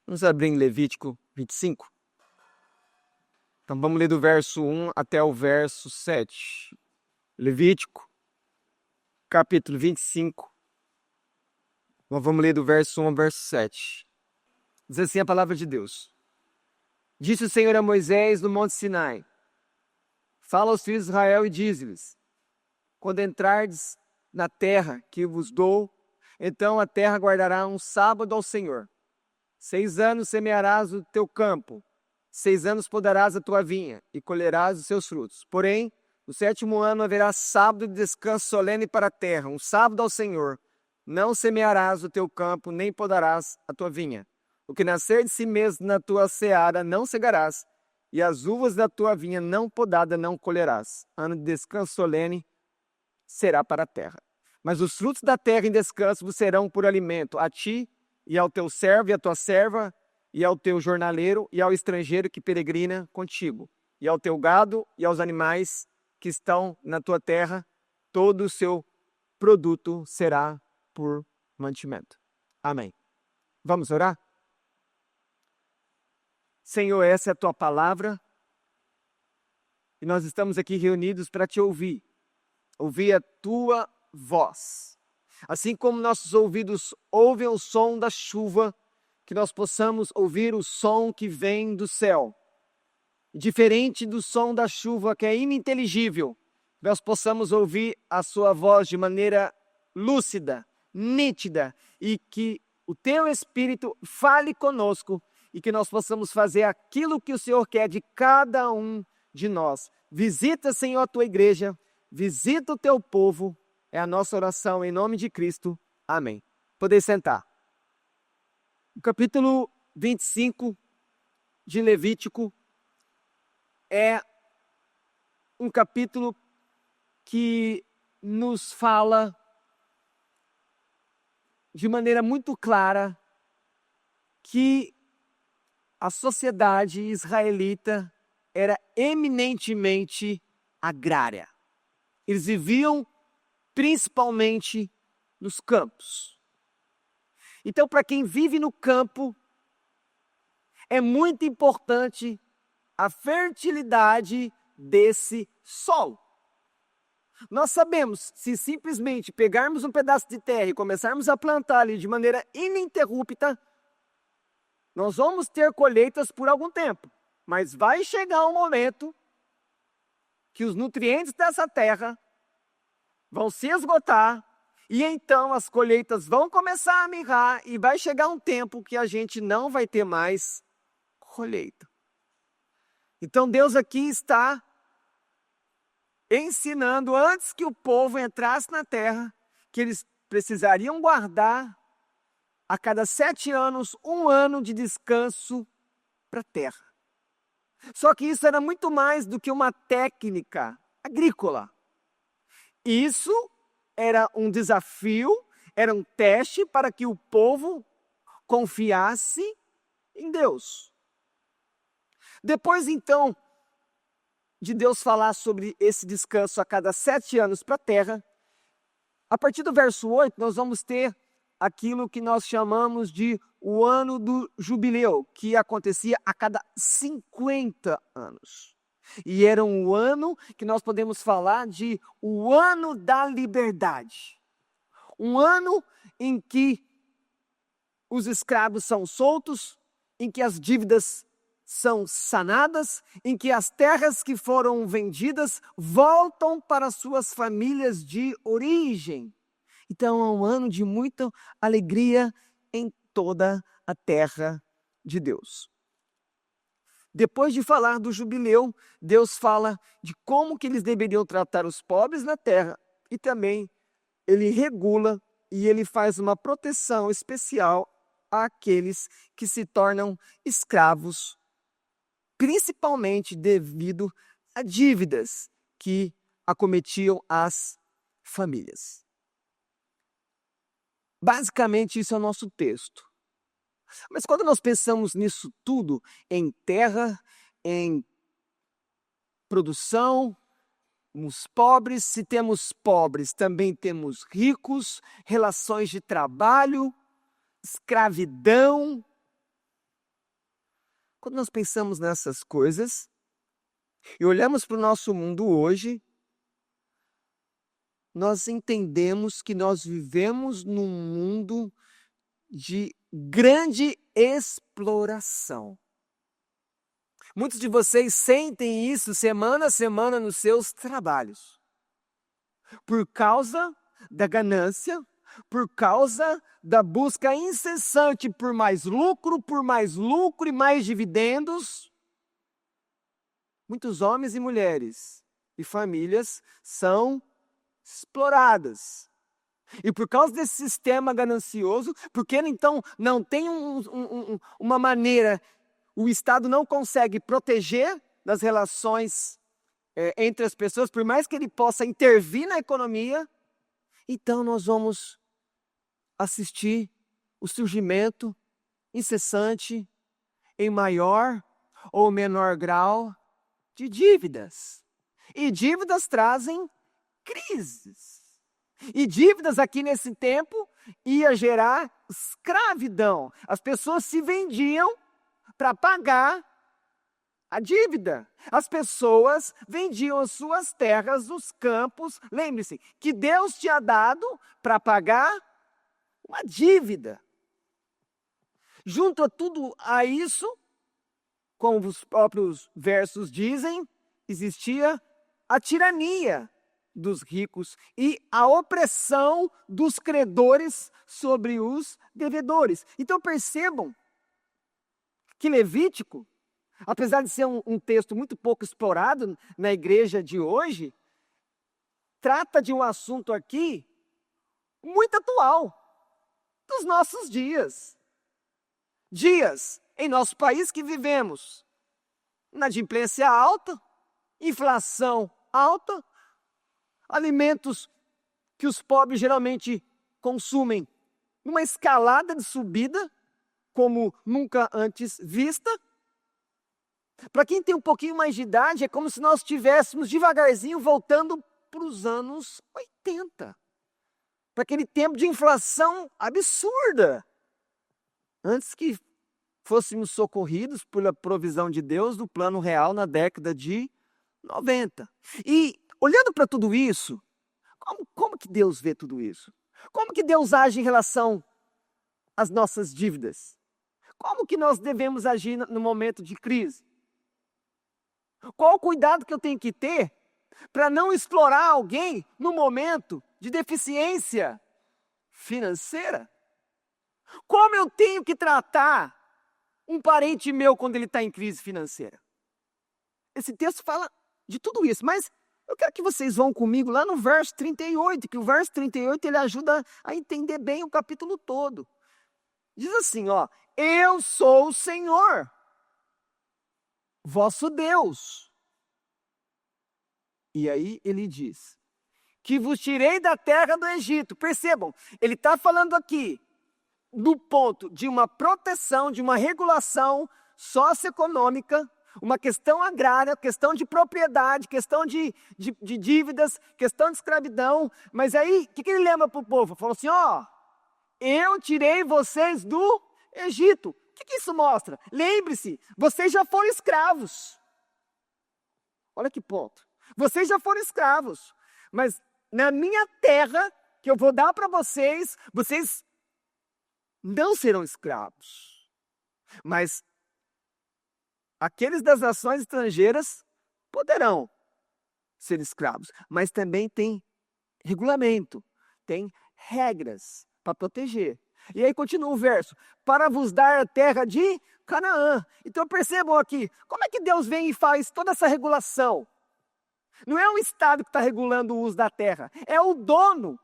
Vamos abrir em Levítico 25. Então vamos ler do verso 1 até o verso 7. Levítico, capítulo 25. Nós vamos ler do verso 1 ao verso 7. Diz assim a palavra de Deus. Disse o Senhor a Moisés no monte Sinai: Fala aos filhos de Israel e dize-lhes: Quando entrardes na terra que vos dou, então a terra guardará um sábado ao Senhor. 6 anos semearás o teu campo, 6 anos podarás a tua vinha e colherás os seus frutos. Porém, no 7º ano haverá sábado de descanso solene para a terra, um sábado ao Senhor. Não semearás o teu campo, nem podarás a tua vinha. O que nascer de si mesmo na tua seara não cegarás, e as uvas da tua vinha não podada não colherás. Ano de descanso solene será para a terra. Mas os frutos da terra em descanso vos serão por alimento, a ti e ao teu servo e à tua serva, e ao teu jornaleiro e ao estrangeiro que peregrina contigo, e ao teu gado e aos animais que estão na tua terra, todo o seu produto será por mantimento. Amém. Vamos orar? Senhor, essa é a tua palavra, e nós estamos aqui reunidos para te ouvir a tua voz. Assim como nossos ouvidos ouvem o som da chuva, que nós possamos ouvir o som que vem do céu. Diferente do som da chuva, que é ininteligível, nós possamos ouvir a sua voz de maneira lúcida, nítida, e que o teu Espírito fale conosco, e que nós possamos fazer aquilo que o Senhor quer de cada um de nós. Visita, Senhor, a tua igreja, visita o teu povo. É a nossa oração em nome de Cristo. Amém. Podem sentar. O capítulo 25 de Levítico é um capítulo que nos fala de maneira muito clara que a sociedade israelita era eminentemente agrária. Eles viviam principalmente nos campos. Então, para quem vive no campo, é muito importante a fertilidade desse solo. Nós sabemos, se simplesmente pegarmos um pedaço de terra e começarmos a plantar ali de maneira ininterrupta, nós vamos ter colheitas por algum tempo. Mas vai chegar um momento que os nutrientes dessa terra vão se esgotar, e então as colheitas vão começar a mirrar, e vai chegar um tempo que a gente não vai ter mais colheita. Então Deus aqui está ensinando, antes que o povo entrasse na terra, que eles precisariam guardar a cada 7 anos, 1 ano de descanso para a terra. Só que isso era muito mais do que uma técnica agrícola. Isso era um desafio, era um teste para que o povo confiasse em Deus. Depois, então, de Deus falar sobre esse descanso a cada 7 anos para a terra, a partir do verso 8, nós vamos ter aquilo que nós chamamos de o ano do jubileu, que acontecia a cada 50 anos. E era um ano que nós podemos falar de o ano da liberdade. Um ano em que os escravos são soltos, em que as dívidas são sanadas, em que as terras que foram vendidas voltam para suas famílias de origem. Então é um ano de muita alegria em toda a terra de Deus. Depois de falar do jubileu, Deus fala de como que eles deveriam tratar os pobres na terra, e também ele regula e ele faz uma proteção especial àqueles que se tornam escravos, principalmente devido a dívidas que acometiam as famílias. Basicamente, isso é o nosso texto. Mas quando nós pensamos nisso tudo, em terra, em produção, os pobres, se temos pobres, também temos ricos, relações de trabalho, escravidão. Quando nós pensamos nessas coisas e olhamos para o nosso mundo hoje, nós entendemos que nós vivemos num mundo de grande exploração. Muitos de vocês sentem isso semana a semana nos seus trabalhos. Por causa da ganância, por causa da busca incessante por mais lucro e mais dividendos, muitos homens e mulheres e famílias são exploradas. E por causa desse sistema ganancioso, porque então não tem uma maneira, o Estado não consegue proteger das relações entre as pessoas, por mais que ele possa intervir na economia, então nós vamos assistir o surgimento incessante, em maior ou menor grau, de dívidas. E dívidas trazem crises. E dívidas aqui nesse tempo ia gerar escravidão. As pessoas se vendiam para pagar a dívida. As pessoas vendiam as suas terras, os campos. Lembre-se que Deus tinha dado para pagar uma dívida. Junto a tudo a isso, como os próprios versos dizem, existia a tirania dos ricos e a opressão dos credores sobre os devedores. Então percebam que Levítico, apesar de ser um texto muito pouco explorado na igreja de hoje, trata de um assunto aqui muito atual, dos nossos dias. Dias em nosso país que vivemos inadimplência alta, inflação alta, alimentos que os pobres geralmente consumem numa escalada de subida, como nunca antes vista. Para quem tem um pouquinho mais de idade, é como se nós estivéssemos devagarzinho voltando para os anos 80. Para aquele tempo de inflação absurda. Antes que fôssemos socorridos pela provisão de Deus do plano real na década de 90. E olhando para tudo isso, como que Deus vê tudo isso? Como que Deus age em relação às nossas dívidas? Como que nós devemos agir no momento de crise? Qual o cuidado que eu tenho que ter para não explorar alguém no momento de deficiência financeira? Como eu tenho que tratar um parente meu quando ele está em crise financeira? Esse texto fala de tudo isso, mas eu quero que vocês vão comigo lá no verso 38, que o verso 38 ele ajuda a entender bem o capítulo todo. Diz assim, ó: eu sou o Senhor, vosso Deus. E aí ele diz, que vos tirei da terra do Egito. Percebam, ele está falando aqui do ponto de uma proteção, de uma regulação socioeconômica, uma questão agrária, questão de propriedade, questão de dívidas, questão de escravidão. Mas aí, o que ele lembra para o povo? Falou assim, ó, eu tirei vocês do Egito. O que isso mostra? Lembre-se, vocês já foram escravos. Olha que ponto. Vocês já foram escravos. Mas na minha terra, que eu vou dar para vocês, vocês não serão escravos. Mas aqueles das nações estrangeiras poderão ser escravos. Mas também tem regulamento, tem regras para proteger. E aí continua o verso, para vos dar a terra de Canaã. Então percebam aqui, como é que Deus vem e faz toda essa regulação? Não é o Estado que está regulando o uso da terra, é o dono,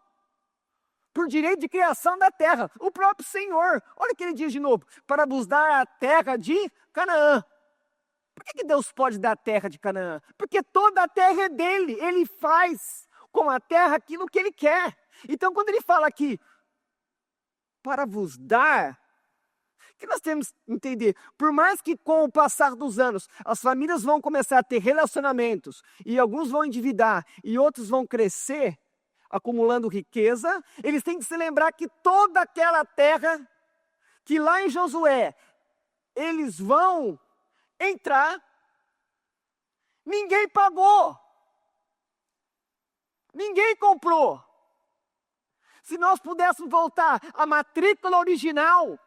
por direito de criação da terra, o próprio Senhor. Olha o que ele diz de novo, para vos dar a terra de Canaã. Por que Deus pode dar a terra de Canaã? Porque toda a terra é dele, ele faz com a terra aquilo que ele quer. Então quando ele fala aqui, para vos dar, o que nós temos que entender? Por mais que com o passar dos anos, as famílias vão começar a ter relacionamentos, e alguns vão endividar, e outros vão crescer, acumulando riqueza, eles têm que se lembrar que toda aquela terra, que lá em Josué, eles vão entrar. Ninguém pagou. Ninguém comprou. Se nós pudéssemos voltar à matrícula original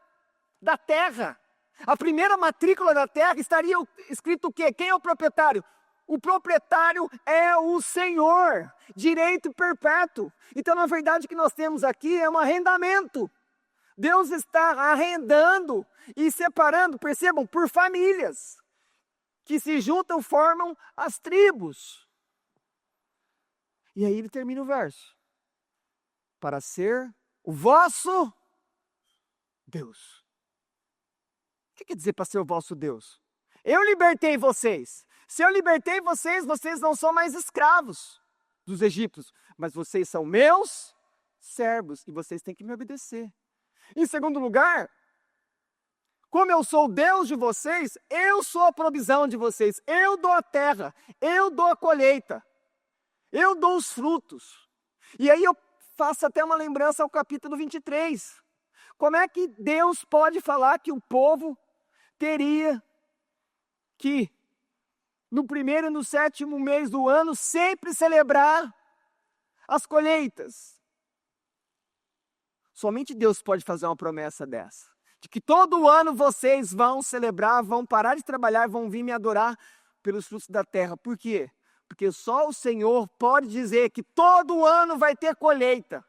da terra, a primeira matrícula da terra, estaria escrito o quê? Quem é o proprietário? O proprietário é o Senhor, direito perpétuo. Então, na verdade, o que nós temos aqui é um arrendamento. Deus está arrendando e separando, percebam, por famílias, que se juntam, formam as tribos. E aí ele termina o verso. Para ser o vosso Deus. O que quer dizer para ser o vosso Deus? Eu libertei vocês. Se eu libertei vocês, vocês não são mais escravos dos egípcios, mas vocês são meus servos e vocês têm que me obedecer. Em segundo lugar, como eu sou o Deus de vocês, eu sou a provisão de vocês. Eu dou a terra, eu dou a colheita, eu dou os frutos. E aí eu faço até uma lembrança ao capítulo 23. Como é que Deus pode falar que o povo teria que, no primeiro e no sétimo mês do ano, sempre celebrar as colheitas? Somente Deus pode fazer uma promessa dessa. De que todo ano vocês vão celebrar, vão parar de trabalhar, vão vir me adorar pelos frutos da terra. Por quê? Porque só o Senhor pode dizer que todo ano vai ter colheita.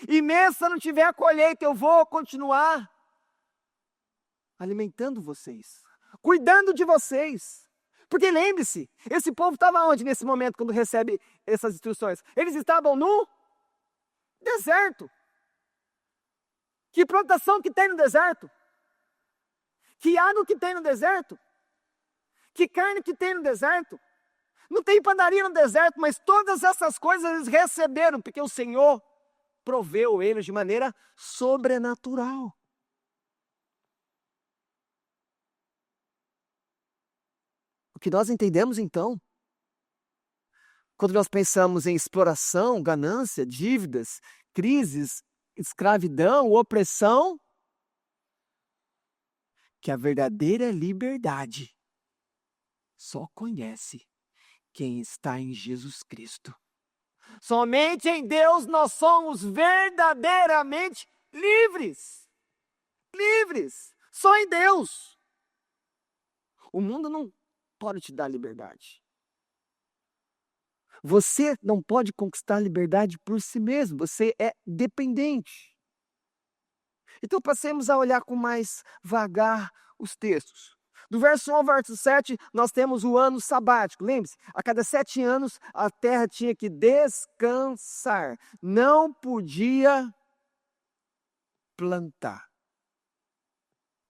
E mesmo se não tiver colheita, eu vou continuar alimentando vocês, cuidando de vocês. Porque lembre-se, esse povo estava onde nesse momento quando recebe essas instruções? Eles estavam no deserto. Que plantação que tem no deserto? Que água que tem no deserto? Que carne que tem no deserto? Não tem padaria no deserto, mas todas essas coisas eles receberam, porque o Senhor proveu eles de maneira sobrenatural. O que nós entendemos então, quando nós pensamos em exploração, ganância, dívidas, crises, escravidão, opressão, que a verdadeira liberdade só conhece quem está em Jesus Cristo. Somente em Deus nós somos verdadeiramente livres. Livres. Só em Deus. O mundo não pode te dar liberdade. Você não pode conquistar liberdade por si mesmo. Você é dependente. Então passemos a olhar com mais vagar os textos. Do verso 1 ao verso 7, nós temos o ano sabático. Lembre-se, a cada 7 anos a terra tinha que descansar. Não podia plantar.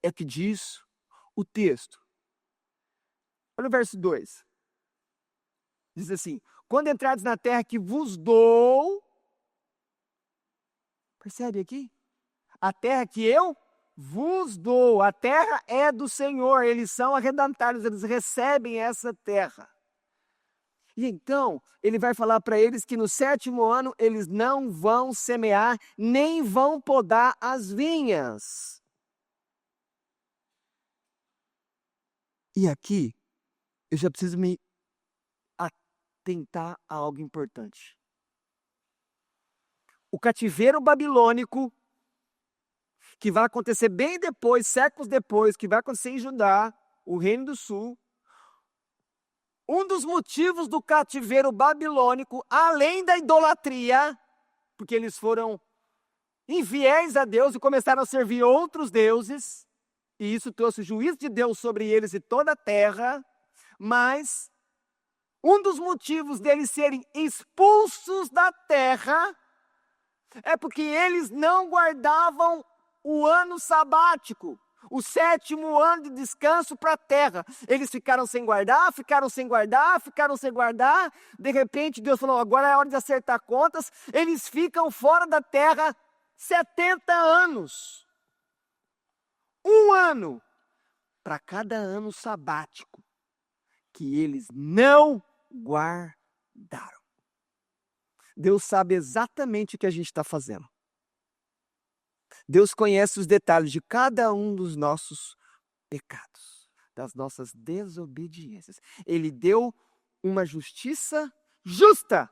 É o que diz o texto. Olha o verso 2. Diz assim: quando entrares na terra que vos dou, percebe aqui? A terra que eu vos dou, a terra é do Senhor, eles são arrendatários, eles recebem essa terra. E então, ele vai falar para eles que no 7º ano eles não vão semear, nem vão podar as vinhas. E aqui, eu já preciso me atentar a algo importante. O cativeiro babilônico, que vai acontecer bem depois, séculos depois, que vai acontecer em Judá, o Reino do Sul. Um dos motivos do cativeiro babilônico, além da idolatria, porque eles foram infiéis a Deus e começaram a servir outros deuses, e isso trouxe o juízo de Deus sobre eles e toda a terra, mas um dos motivos deles serem expulsos da terra é porque eles não guardavam o ano sabático, o 7º ano de descanso para a terra. Eles ficaram sem guardar, ficaram sem guardar. De repente Deus falou, agora é hora de acertar contas. Eles ficam fora da terra 70 anos. Um ano para cada ano sabático que eles não guardaram. Deus sabe exatamente o que a gente está fazendo. Deus conhece os detalhes de cada um dos nossos pecados. das nossas desobediências. Ele deu uma justiça justa.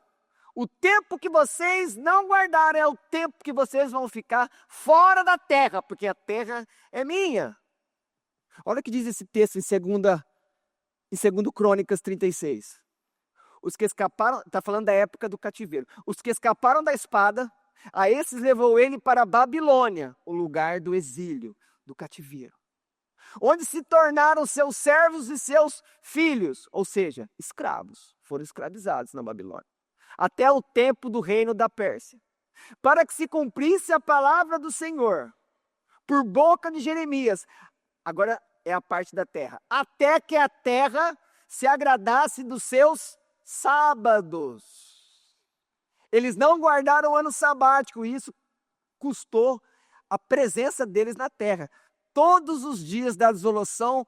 O tempo que vocês não guardaram é o tempo que vocês vão ficar fora da terra, porque a terra é minha. Olha o que diz esse texto em 2 Crônicas 36. Os que escaparam, está falando da época do cativeiro. Os que escaparam da espada, a esses levou ele para a Babilônia, o lugar do exílio, do cativeiro, onde se tornaram seus servos e seus filhos, ou seja, escravos, foram escravizados na Babilônia, até o tempo do reino da Pérsia, para que se cumprisse a palavra do Senhor, por boca de Jeremias. Agora é a parte da terra. Até que a terra se agradasse dos seus sábados. Eles não guardaram o ano sabático, e isso custou a presença deles na terra. Todos os dias da desolação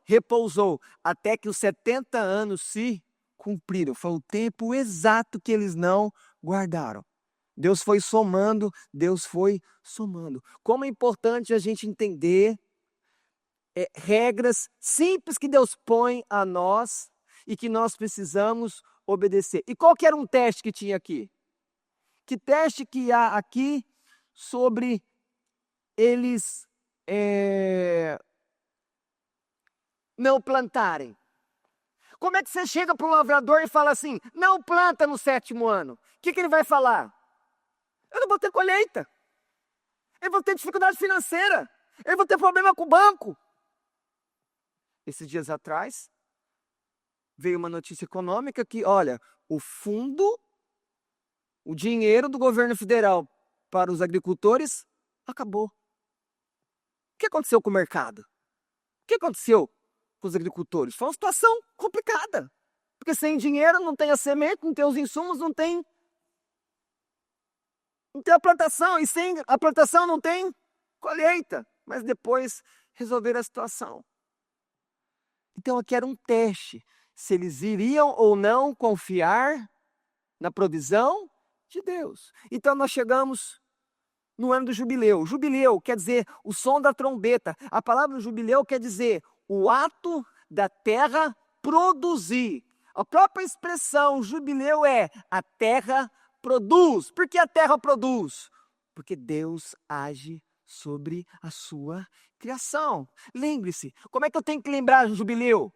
repousou, até que os 70 anos se cumpriram. Foi o tempo exato que eles não guardaram. Deus foi somando, Deus foi somando. Como é importante a gente entender regras simples que Deus põe a nós e que nós precisamos obedecer. E qual que era um teste que tinha aqui? Que teste que há aqui sobre eles não plantarem? Como é que você chega para um lavrador e fala assim, não planta no 7º ano? O que ele vai falar? Eu não vou ter colheita. Eu vou ter dificuldade financeira. Eu vou ter problema com o banco. Esses dias atrás, veio uma notícia econômica que, olha, o dinheiro do governo federal para os agricultores acabou. O que aconteceu com o mercado? O que aconteceu com os agricultores? Foi uma situação complicada. Porque sem dinheiro não tem a semente, não tem os insumos, não tem a plantação. E sem a plantação não tem colheita. Mas depois resolveram a situação. Então aqui era um teste. Se eles iriam ou não confiar na provisão de Deus. Então nós chegamos no ano do jubileu. Jubileu quer dizer o som da trombeta. A palavra jubileu quer dizer o ato da terra produzir. A própria expressão jubileu é a terra produz. Por que a terra produz? Porque Deus age sobre a sua criação. Lembre-se, como é que eu tenho que lembrar do jubileu?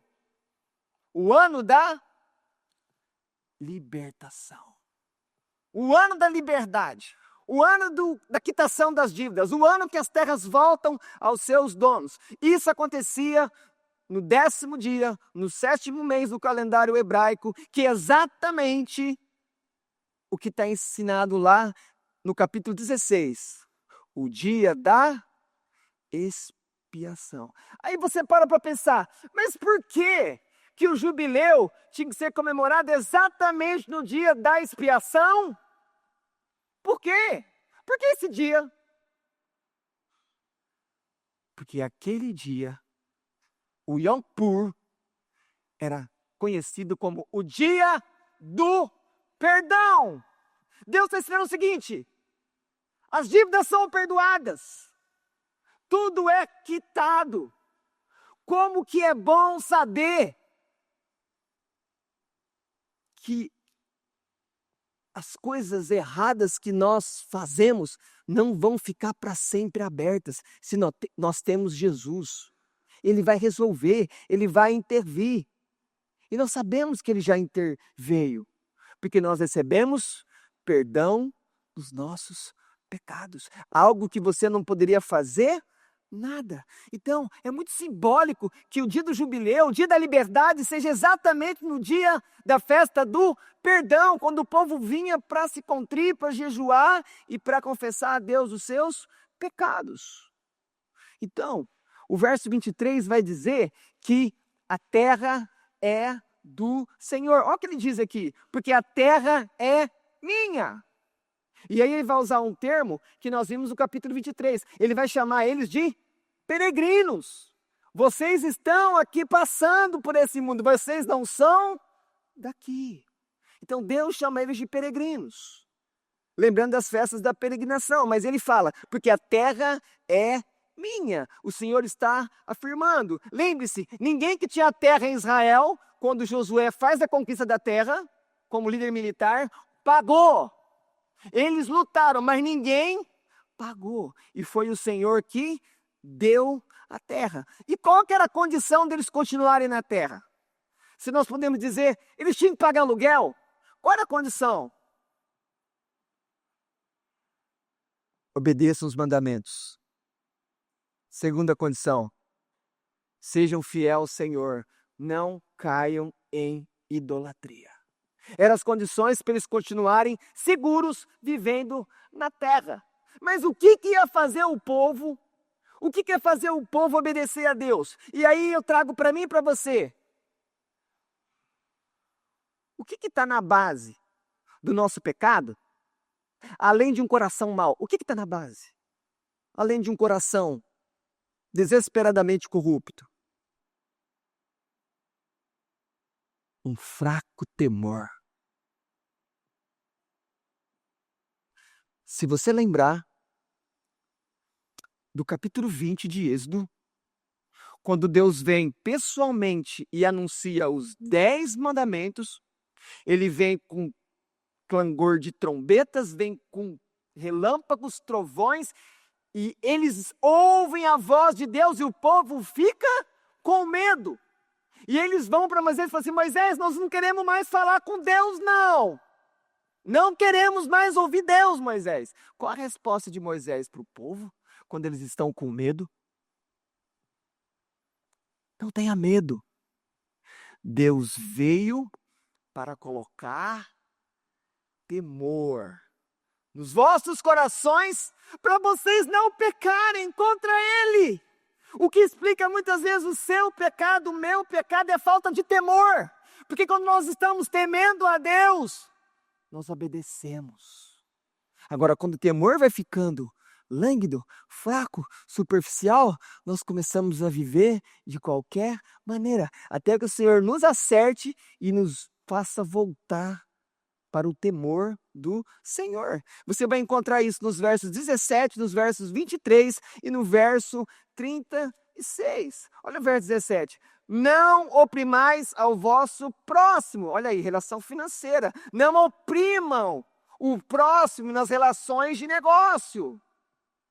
O ano da libertação. O ano da liberdade. O ano da quitação das dívidas. O ano que as terras voltam aos seus donos. Isso acontecia no 10º dia, no 7º mês do calendário hebraico, que é exatamente o que está ensinado lá no capítulo 16. O dia da expiação. Aí você para pensar, mas por que o jubileu tinha que ser comemorado exatamente no dia da expiação? Por quê? Por que esse dia? Porque aquele dia, o Yom Kippur, era conhecido como o dia do perdão. Deus está ensinando o seguinte, as dívidas são perdoadas, tudo é quitado. Como que é bom saber que as coisas erradas que nós fazemos não vão ficar para sempre abertas, se nós temos Jesus. Ele vai resolver, Ele vai intervir. E nós sabemos que Ele já interveio, porque nós recebemos perdão dos nossos pecados. Algo que você não poderia fazer, nada. Então, é muito simbólico que o dia do jubileu, o dia da liberdade, seja exatamente no dia da festa do perdão, quando o povo vinha para se contrir, para jejuar e para confessar a Deus os seus pecados. Então, o verso 23 vai dizer que a terra é do Senhor. Olha o que ele diz aqui, porque a terra é minha. E aí ele vai usar um termo que nós vimos no capítulo 23. Ele vai chamar eles de peregrinos. Vocês estão aqui passando por esse mundo, vocês não são daqui. Então Deus chama eles de peregrinos. Lembrando das festas da peregrinação, mas ele fala, porque a terra é minha. O Senhor está afirmando. Lembre-se, ninguém que tinha terra em Israel, quando Josué faz a conquista da terra, como líder militar, pagou. Eles lutaram, mas ninguém pagou. E foi o Senhor que deu a terra. E qual que era a condição deles continuarem na terra? Se nós podemos dizer, eles tinham que pagar aluguel. Qual era a condição? Obedeçam os mandamentos. Segunda condição, sejam fiel ao Senhor, não caiam em idolatria. Eram as condições para eles continuarem seguros vivendo na terra. Mas o que ia fazer o povo? O que ia fazer o povo obedecer a Deus? E aí eu trago para mim e para você. O que está na base do nosso pecado? Além de um coração mau, o que está na base? Além de um coração desesperadamente corrupto. Um fraco temor. Se você lembrar do capítulo 20 de Êxodo, quando Deus vem pessoalmente e anuncia os 10 mandamentos, ele vem com clangor de trombetas, vem com relâmpagos, trovões, e eles ouvem a voz de Deus e o povo fica com medo. E eles vão para Moisés e falam assim, Moisés, nós não queremos mais falar com Deus, não. Não queremos mais ouvir Deus, Moisés. Qual a resposta de Moisés para o povo quando eles estão com medo? Não tenha medo. Deus veio para colocar temor nos vossos corações, para vocês não pecarem contra Ele. O que explica muitas vezes o seu pecado, o meu pecado, é falta de temor. Porque quando nós estamos temendo a Deus, nós obedecemos. Agora, quando o temor vai ficando lânguido, fraco, superficial, nós começamos a viver de qualquer maneira, até que o Senhor nos acerte e nos faça voltar para o temor do Senhor. Você vai encontrar isso nos versos 17, nos versos 23 e no verso 36. Olha o verso 17. Não oprimais ao vosso próximo. Olha aí, relação financeira. Não oprimam o próximo nas relações de negócio.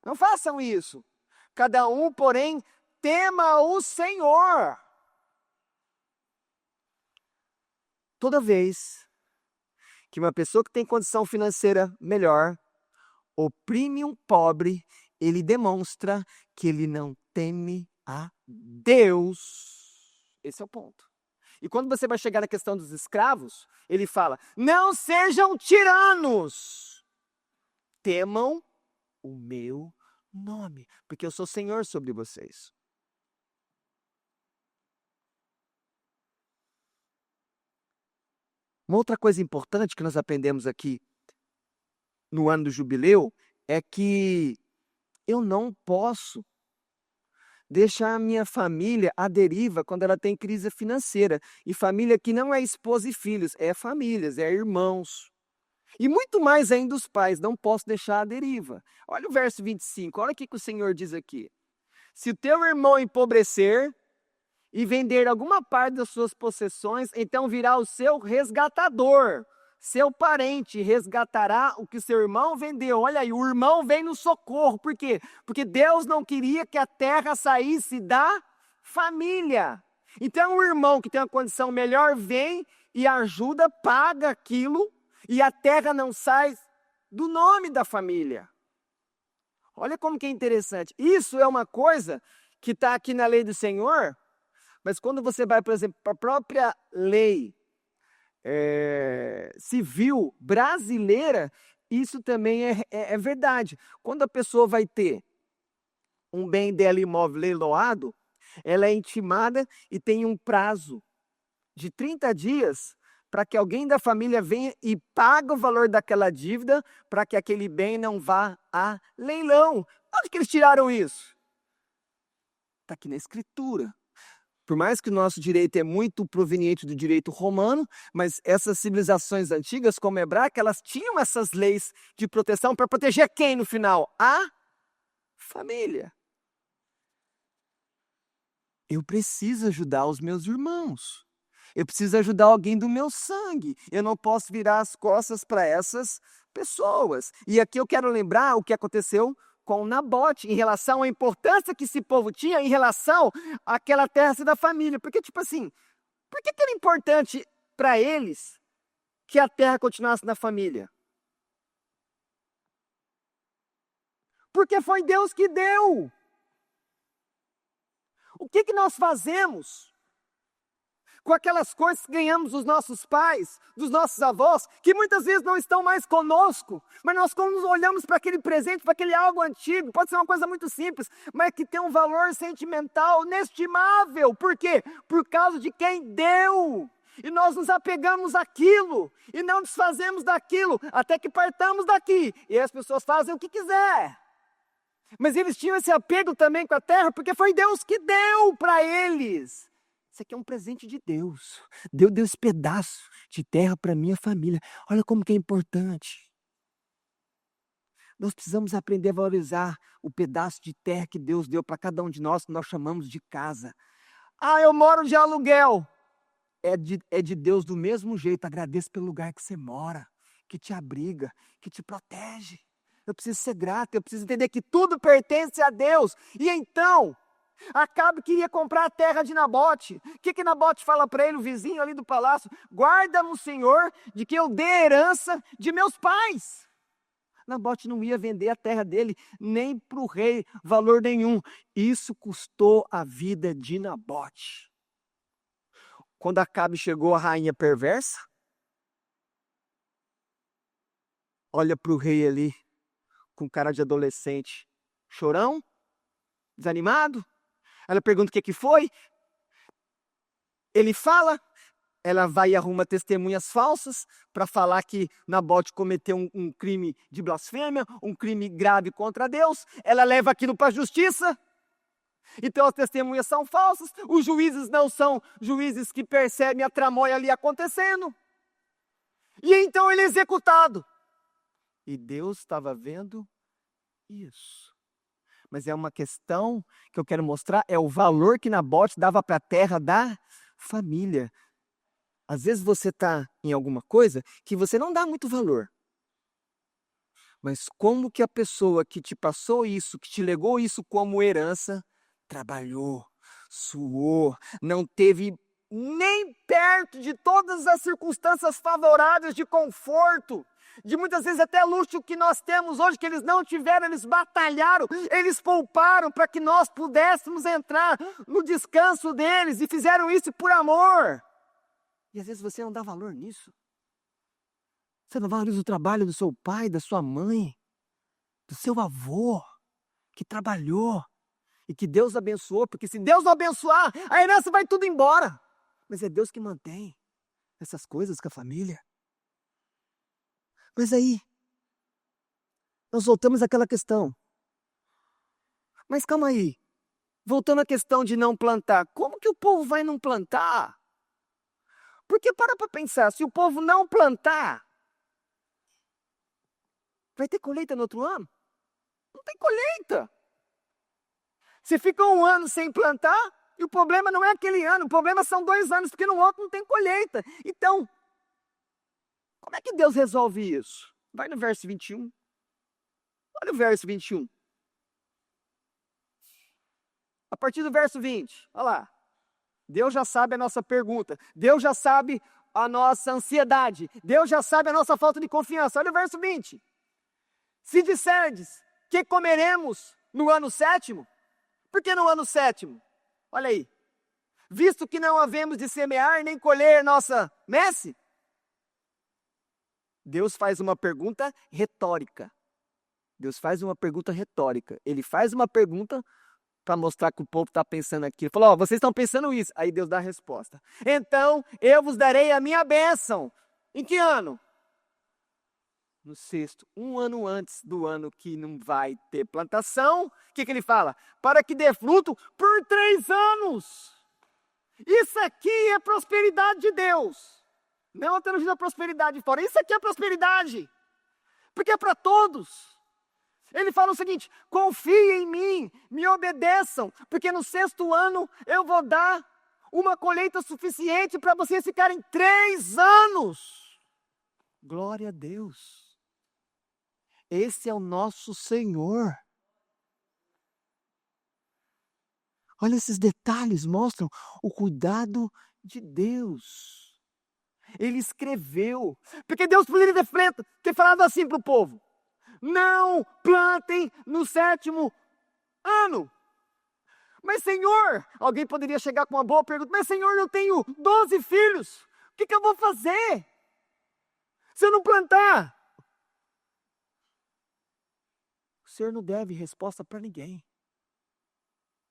Não façam isso. Cada um, porém, tema o Senhor. Toda vez que uma pessoa que tem condição financeira melhor oprime um pobre, ele demonstra que ele não teme a Deus. Esse é o ponto. E quando você vai chegar na questão dos escravos, ele fala, não sejam tiranos, temam o meu nome, porque eu sou Senhor sobre vocês. Uma outra coisa importante que nós aprendemos aqui no ano do jubileu é que eu não posso deixar a minha família à deriva quando ela tem crise financeira. E família que não é esposa e filhos, é famílias, é irmãos. E muito mais ainda os pais, não posso deixar à deriva. Olha o verso 25, olha o que o Senhor diz aqui. Se o teu irmão empobrecer e vender alguma parte das suas possessões, então virá o seu resgatador, seu parente resgatará o que seu irmão vendeu. Olha aí, o irmão vem no socorro. Por quê? Porque Deus não queria que a terra saísse da família. Então o irmão que tem uma condição melhor vem e ajuda, paga aquilo, e a terra não sai do nome da família. Olha como que é interessante. Isso é uma coisa que está aqui na lei do Senhor, mas quando você vai, por exemplo, para a própria lei civil brasileira, isso também é verdade. Quando a pessoa vai ter um bem dela imóvel leiloado, ela é intimada e tem um prazo de 30 dias para que alguém da família venha e pague o valor daquela dívida para que aquele bem não vá a leilão. Onde que eles tiraram isso? Está aqui na Escritura. Por mais que o nosso direito é muito proveniente do direito romano, mas essas civilizações antigas, como hebraica, elas tinham essas leis de proteção para proteger quem no final? A família. eu preciso ajudar os meus irmãos. Eu preciso ajudar alguém do meu sangue. Eu não posso virar as costas para essas pessoas. E aqui eu quero lembrar o que aconteceu com Nabote, em relação à importância que esse povo tinha em relação àquela terra ser da família. Porque, tipo assim, por que era importante para eles que a terra continuasse na família? Porque foi Deus que deu. O que nós fazemos com aquelas coisas que ganhamos dos nossos pais, dos nossos avós, que muitas vezes não estão mais conosco, mas nós quando olhamos para aquele presente, para aquele algo antigo, pode ser uma coisa muito simples, mas que tem um valor sentimental inestimável. Por quê? Por causa de quem deu. E nós nos apegamos àquilo, e não desfazemos daquilo, até que partamos daqui, e as pessoas fazem o que quiser. Mas eles tinham esse apego também com a terra, porque foi Deus que deu para eles. Isso aqui é um presente de Deus. Deus deu esse pedaço de terra para minha família. Olha como que é importante. Nós precisamos aprender a valorizar o pedaço de terra que Deus deu para cada um de nós, que nós chamamos de casa. Ah, eu moro de aluguel. É de Deus do mesmo jeito. Agradeça pelo lugar que você mora, que te abriga, que te protege. Eu preciso ser grato, eu preciso entender que tudo pertence a Deus. E então, Acabe queria comprar a terra de Nabote. O que Nabote fala para ele, o vizinho ali do palácio? Guarda-me, Senhor, de que eu dê herança de meus pais. Nabote não ia vender a terra dele, nem para o rei, valor nenhum. Isso custou a vida de Nabote. Quando Acabe chegou a rainha perversa, olha para o rei ali, com cara de adolescente, chorão, desanimado. Ela pergunta o que foi. Ele fala, ela vai e arruma testemunhas falsas para falar que Nabote cometeu um crime de blasfêmia, um crime grave contra Deus. Ela leva aquilo para a justiça. Então as testemunhas são falsas, os juízes não são juízes que percebem a tramóia ali acontecendo. E então ele é executado. E Deus estava vendo isso. Mas é uma questão que eu quero mostrar, é o valor que Nabote dava para a terra da família. Às vezes você está em alguma coisa que você não dá muito valor. Mas como que a pessoa que te passou isso, que te legou isso como herança, trabalhou, suou, não teve nem perto de todas as circunstâncias favoráveis de conforto, de muitas vezes até luxo que nós temos hoje, que eles não tiveram, eles batalharam, eles pouparam para que nós pudéssemos entrar no descanso deles, e fizeram isso por amor. E às vezes você não dá valor nisso. Você não valoriza o trabalho do seu pai, da sua mãe, do seu avô, que trabalhou, e que Deus abençoou, porque se Deus não abençoar, a herança vai tudo embora. Mas é Deus que mantém essas coisas com a família. Mas aí, nós voltamos àquela questão. Mas calma aí, voltando à questão de não plantar, como que o povo vai não plantar? Porque para pensar, se o povo não plantar, vai ter colheita no outro ano? Não tem colheita. Você fica um ano sem plantar, e o problema não é aquele ano, o problema são 2 anos, porque no outro não tem colheita. Então, como é que Deus resolve isso? Vai no verso 21. Olha o verso 21. A partir do verso 20, olha lá. Deus já sabe a nossa pergunta. Deus já sabe a nossa ansiedade. Deus já sabe a nossa falta de confiança. Olha o verso 20. Se disserdes que comeremos no ano 7º, por que no ano 7º? Olha aí. Visto que não havemos de semear nem colher nossa messe? Deus faz uma pergunta retórica. Deus faz uma pergunta retórica. Ele faz uma pergunta para mostrar que o povo está pensando aquilo. Ele falou, vocês estão pensando isso. Aí Deus dá a resposta. Então, eu vos darei a minha bênção. Em que ano? No 6º, 1 ano antes do ano que não vai ter plantação. O que ele fala? Para que dê fruto por 3 anos. Isso aqui é prosperidade de Deus. Não a teologia da prosperidade fora. Isso aqui é prosperidade. Porque é para todos. Ele fala o seguinte: confiem em mim, me obedeçam, porque no 6º ano eu vou dar uma colheita suficiente para vocês ficarem 3 anos. Glória a Deus. Esse é o nosso Senhor. Olha, esses detalhes mostram o cuidado de Deus. Ele escreveu, porque Deus poderia ter falado assim para o povo: não plantem no 7º ano. Mas Senhor, alguém poderia chegar com uma boa pergunta: mas Senhor, eu tenho 12 filhos, o que eu vou fazer se eu não plantar? O Senhor não deve resposta para ninguém.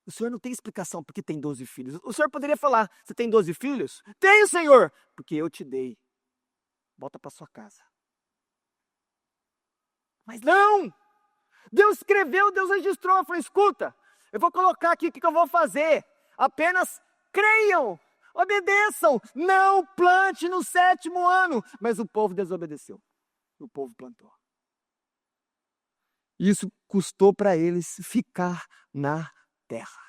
O Senhor não tem explicação porque tem 12 filhos. O Senhor poderia falar: você tem 12 filhos? Tenho, Senhor, porque eu te dei. Volta para sua casa. Mas não! Deus escreveu, Deus registrou. Falou: escuta, eu vou colocar aqui o que eu vou fazer. Apenas creiam, obedeçam. Não plante no 7º ano. Mas o povo desobedeceu. O povo plantou. Isso custou para eles ficar na terra.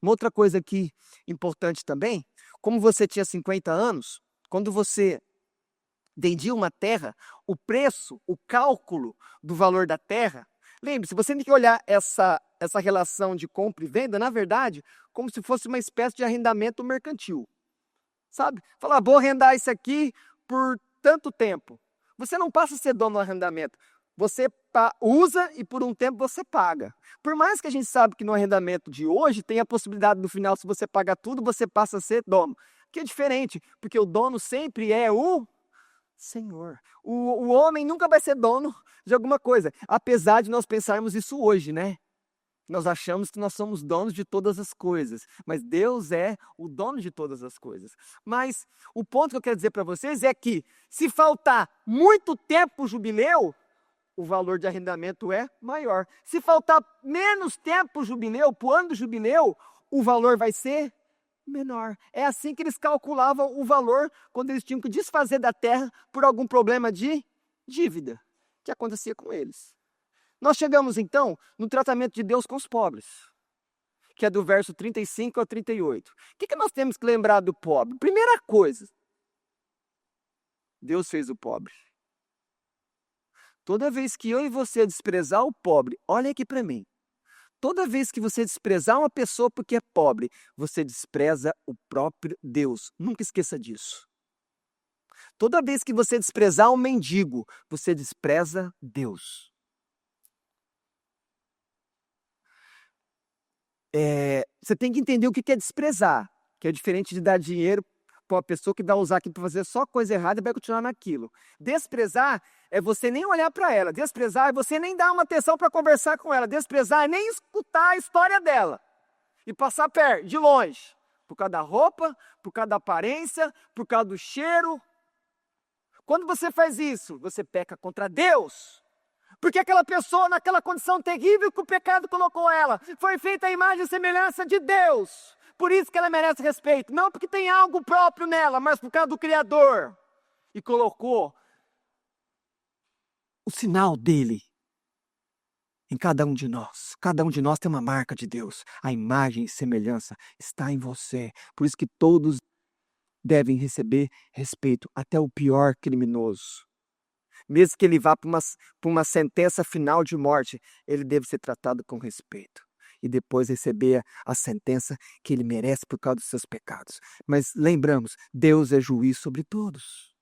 Uma outra coisa aqui importante também: como você tinha 50 anos, quando você vendia uma terra, o preço, o cálculo do valor da terra, lembre-se, você tem que olhar essa relação de compra e venda, na verdade, como se fosse uma espécie de arrendamento mercantil. Sabe? Falar: vou arrendar isso aqui por tanto tempo. Você não passa a ser dono do arrendamento. Você usa e por um tempo você paga. Por mais que a gente sabe que no arrendamento de hoje tem a possibilidade no final, se você pagar tudo, você passa a ser dono. Que é diferente, porque o dono sempre é o Senhor. O homem nunca vai ser dono de alguma coisa, apesar de nós pensarmos isso hoje, né? Nós achamos que nós somos donos de todas as coisas, mas Deus é o dono de todas as coisas. Mas o ponto que eu quero dizer para vocês é que, se faltar muito tempo para o jubileu, o valor de arrendamento é maior. Se faltar menos tempo para o jubileu, para o ano do jubileu, o valor vai ser menor. É assim que eles calculavam o valor quando eles tinham que desfazer da terra por algum problema de dívida que acontecia com eles. Nós chegamos então no tratamento de Deus com os pobres, que é do verso 35 ao 38. O que nós temos que lembrar do pobre? Primeira coisa, Deus fez o pobre. Toda vez que eu e você desprezar o pobre, olha aqui para mim. Toda vez que você desprezar uma pessoa porque é pobre, você despreza o próprio Deus. Nunca esqueça disso. Toda vez que você desprezar um mendigo, você despreza Deus. Você tem que entender o que é desprezar, que é diferente de dar dinheiro para uma pessoa que vai usar aquilo para fazer só coisa errada e vai continuar naquilo. Desprezar é você nem olhar para ela. Desprezar é você nem dar uma atenção para conversar com ela. Desprezar é nem escutar a história dela e passar perto, de longe, por causa da roupa, por causa da aparência, por causa do cheiro. Quando você faz isso, você peca contra Deus. Porque aquela pessoa, naquela condição terrível que o pecado colocou ela, foi feita a imagem e semelhança de Deus. Por isso que ela merece respeito. Não porque tem algo próprio nela, mas por causa do Criador. E colocou o sinal dele em cada um de nós. Cada um de nós tem uma marca de Deus. A imagem e semelhança está em você. Por isso que todos devem receber respeito, até o pior criminoso. Mesmo que ele vá para uma sentença final de morte, ele deve ser tratado com respeito. E depois receber a sentença que ele merece por causa dos seus pecados. Mas lembramos, Deus é juiz sobre todos.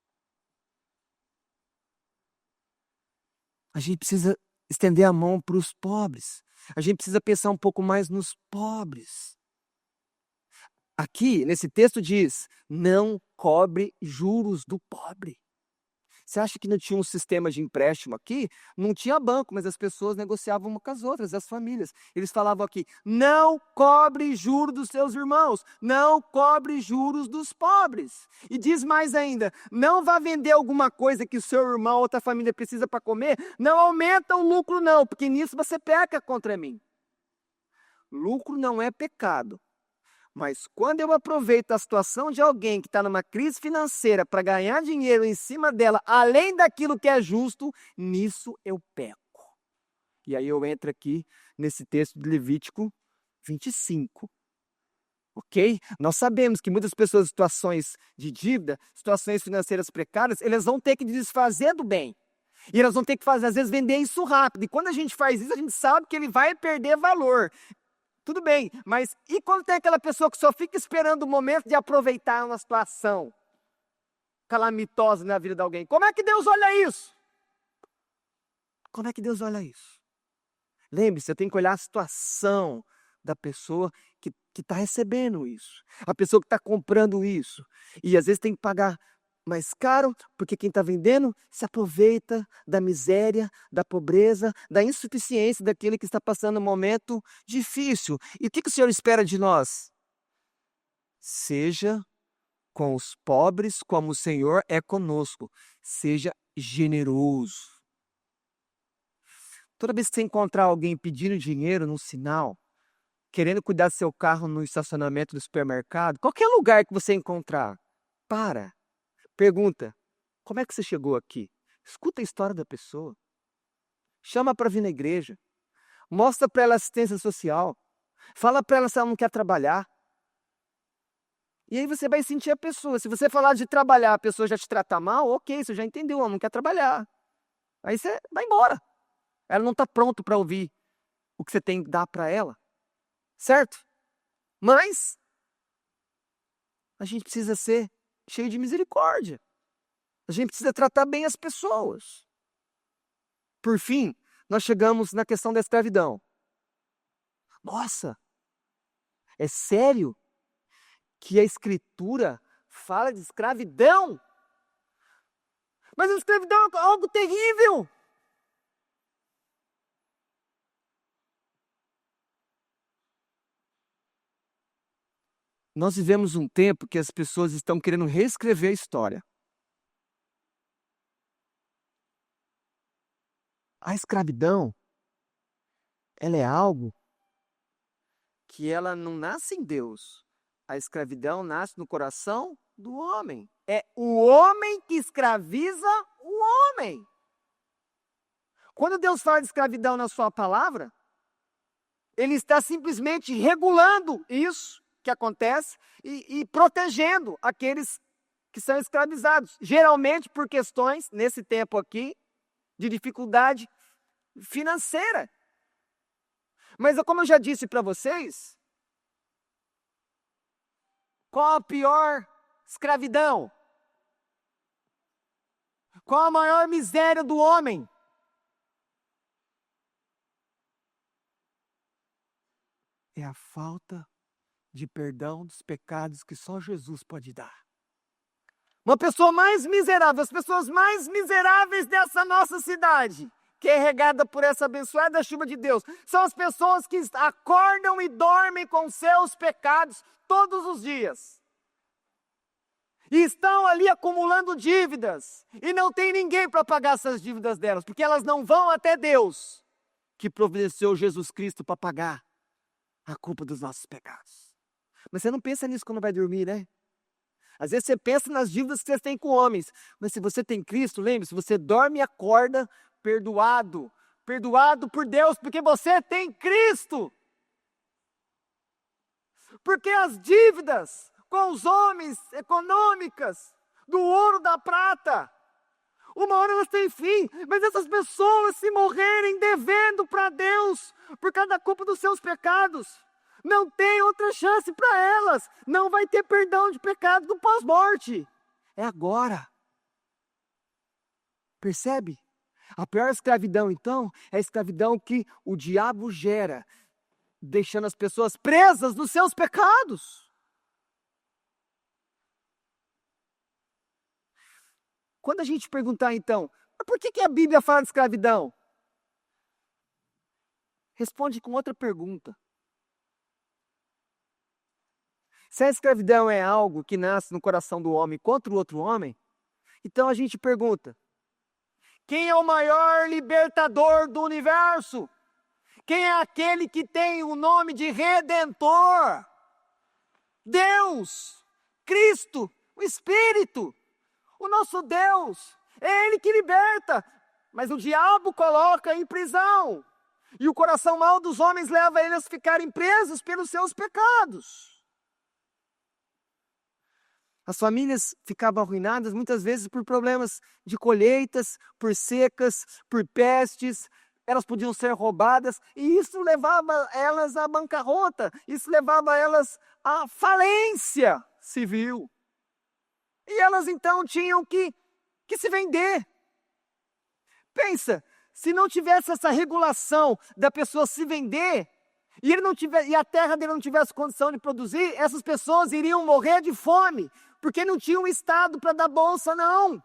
A gente precisa estender a mão para os pobres. A gente precisa pensar um pouco mais nos pobres. Aqui, nesse texto diz, não cobre juros do pobre. Você acha que não tinha um sistema de empréstimo aqui? Não tinha banco, mas as pessoas negociavam uma com as outras, as famílias. Eles falavam aqui, não cobre juros dos seus irmãos, não cobre juros dos pobres. E diz mais ainda, não vá vender alguma coisa que o seu irmão ou outra família precisa para comer, não aumenta o lucro não, porque nisso você peca contra mim. Lucro não é pecado. Mas quando eu aproveito a situação de alguém que está numa crise financeira para ganhar dinheiro em cima dela, além daquilo que é justo, nisso eu peco. E aí eu entro aqui nesse texto de Levítico 25. Ok? Nós sabemos que muitas pessoas em situações de dívida, situações financeiras precárias, elas vão ter que desfazer do bem. E elas vão ter que fazer, às vezes, vender isso rápido. E quando a gente faz isso, a gente sabe que ele vai perder valor. Tudo bem, mas e quando tem aquela pessoa que só fica esperando o momento de aproveitar uma situação calamitosa na vida de alguém? Como é que Deus olha isso? Como é que Deus olha isso? Lembre-se, eu tenho que olhar a situação da pessoa que está recebendo isso. A pessoa que está comprando isso. E às vezes tem que pagar mais caro, porque quem está vendendo se aproveita da miséria, da pobreza, da insuficiência daquele que está passando um momento difícil. E o que o Senhor espera de nós? Seja com os pobres como o Senhor é conosco. Seja generoso. Toda vez que você encontrar alguém pedindo dinheiro num sinal, querendo cuidar do seu carro no estacionamento do supermercado, qualquer lugar que você encontrar, para. Pergunta, como é que você chegou aqui? Escuta a história da pessoa. Chama para vir na igreja. Mostra para ela assistência social. Fala para ela se ela não quer trabalhar. E aí você vai sentir a pessoa. Se você falar de trabalhar, a pessoa já te tratar mal, ok, você já entendeu, ela não quer trabalhar. Aí você vai embora. Ela não está pronta para ouvir o que você tem que dar para ela. Certo? Mas a gente precisa ser cheio de misericórdia. A gente precisa tratar bem as pessoas. Por fim, nós chegamos na questão da escravidão. Nossa, é sério que a Escritura fala de escravidão? Mas a escravidão é algo terrível. Nós vivemos um tempo que as pessoas estão querendo reescrever a história. A escravidão, ela é algo que ela não nasce em Deus. A escravidão nasce no coração do homem. É o homem que escraviza o homem. Quando Deus fala de escravidão na sua palavra, ele está simplesmente regulando isso que acontece e protegendo aqueles que são escravizados. Geralmente por questões, nesse tempo aqui, de dificuldade financeira. Mas como eu já disse para vocês, qual a pior escravidão? Qual a maior miséria do homem? É a falta de perdão dos pecados que só Jesus pode dar. Uma pessoa mais miserável, as pessoas mais miseráveis dessa nossa cidade, que é regada por essa abençoada chuva de Deus, são as pessoas que acordam e dormem com seus pecados todos os dias. E estão ali acumulando dívidas, e não tem ninguém para pagar essas dívidas delas, porque elas não vão até Deus, que providenciou Jesus Cristo para pagar a culpa dos nossos pecados. Mas você não pensa nisso quando vai dormir, né? Às vezes você pensa nas dívidas que você tem com homens, mas se você tem Cristo, lembre-se, você dorme e acorda perdoado. Perdoado por Deus, porque você tem Cristo. Porque as dívidas com os homens econômicas, do ouro, da prata, uma hora elas têm fim, mas essas pessoas se morrerem devendo para Deus, por causa da culpa dos seus pecados, não tem outra chance para elas, não vai ter perdão de pecado do pós-morte, é agora. Percebe? A pior escravidão, então, é a escravidão que o diabo gera, deixando as pessoas presas nos seus pecados. Quando a gente perguntar, então, por que a Bíblia fala de escravidão? Responde com outra pergunta. Se a escravidão é algo que nasce no coração do homem contra o outro homem, então a gente pergunta, quem é o maior libertador do universo? Quem é aquele que tem o nome de Redentor? Deus, Cristo, o Espírito, o nosso Deus. É Ele que liberta, mas o diabo coloca em prisão. E o coração mau dos homens leva eles a ficarem presos pelos seus pecados. As famílias ficavam arruinadas muitas vezes por problemas de colheitas, por secas, por pestes. Elas podiam ser roubadas e isso levava elas à bancarrota. Isso levava elas à falência civil. E elas então tinham que se vender. Pensa, se não tivesse essa regulação da pessoa se vender, e a terra dele não tivesse condição de produzir, essas pessoas iriam morrer de fome, porque não tinha um Estado para dar bolsa, não.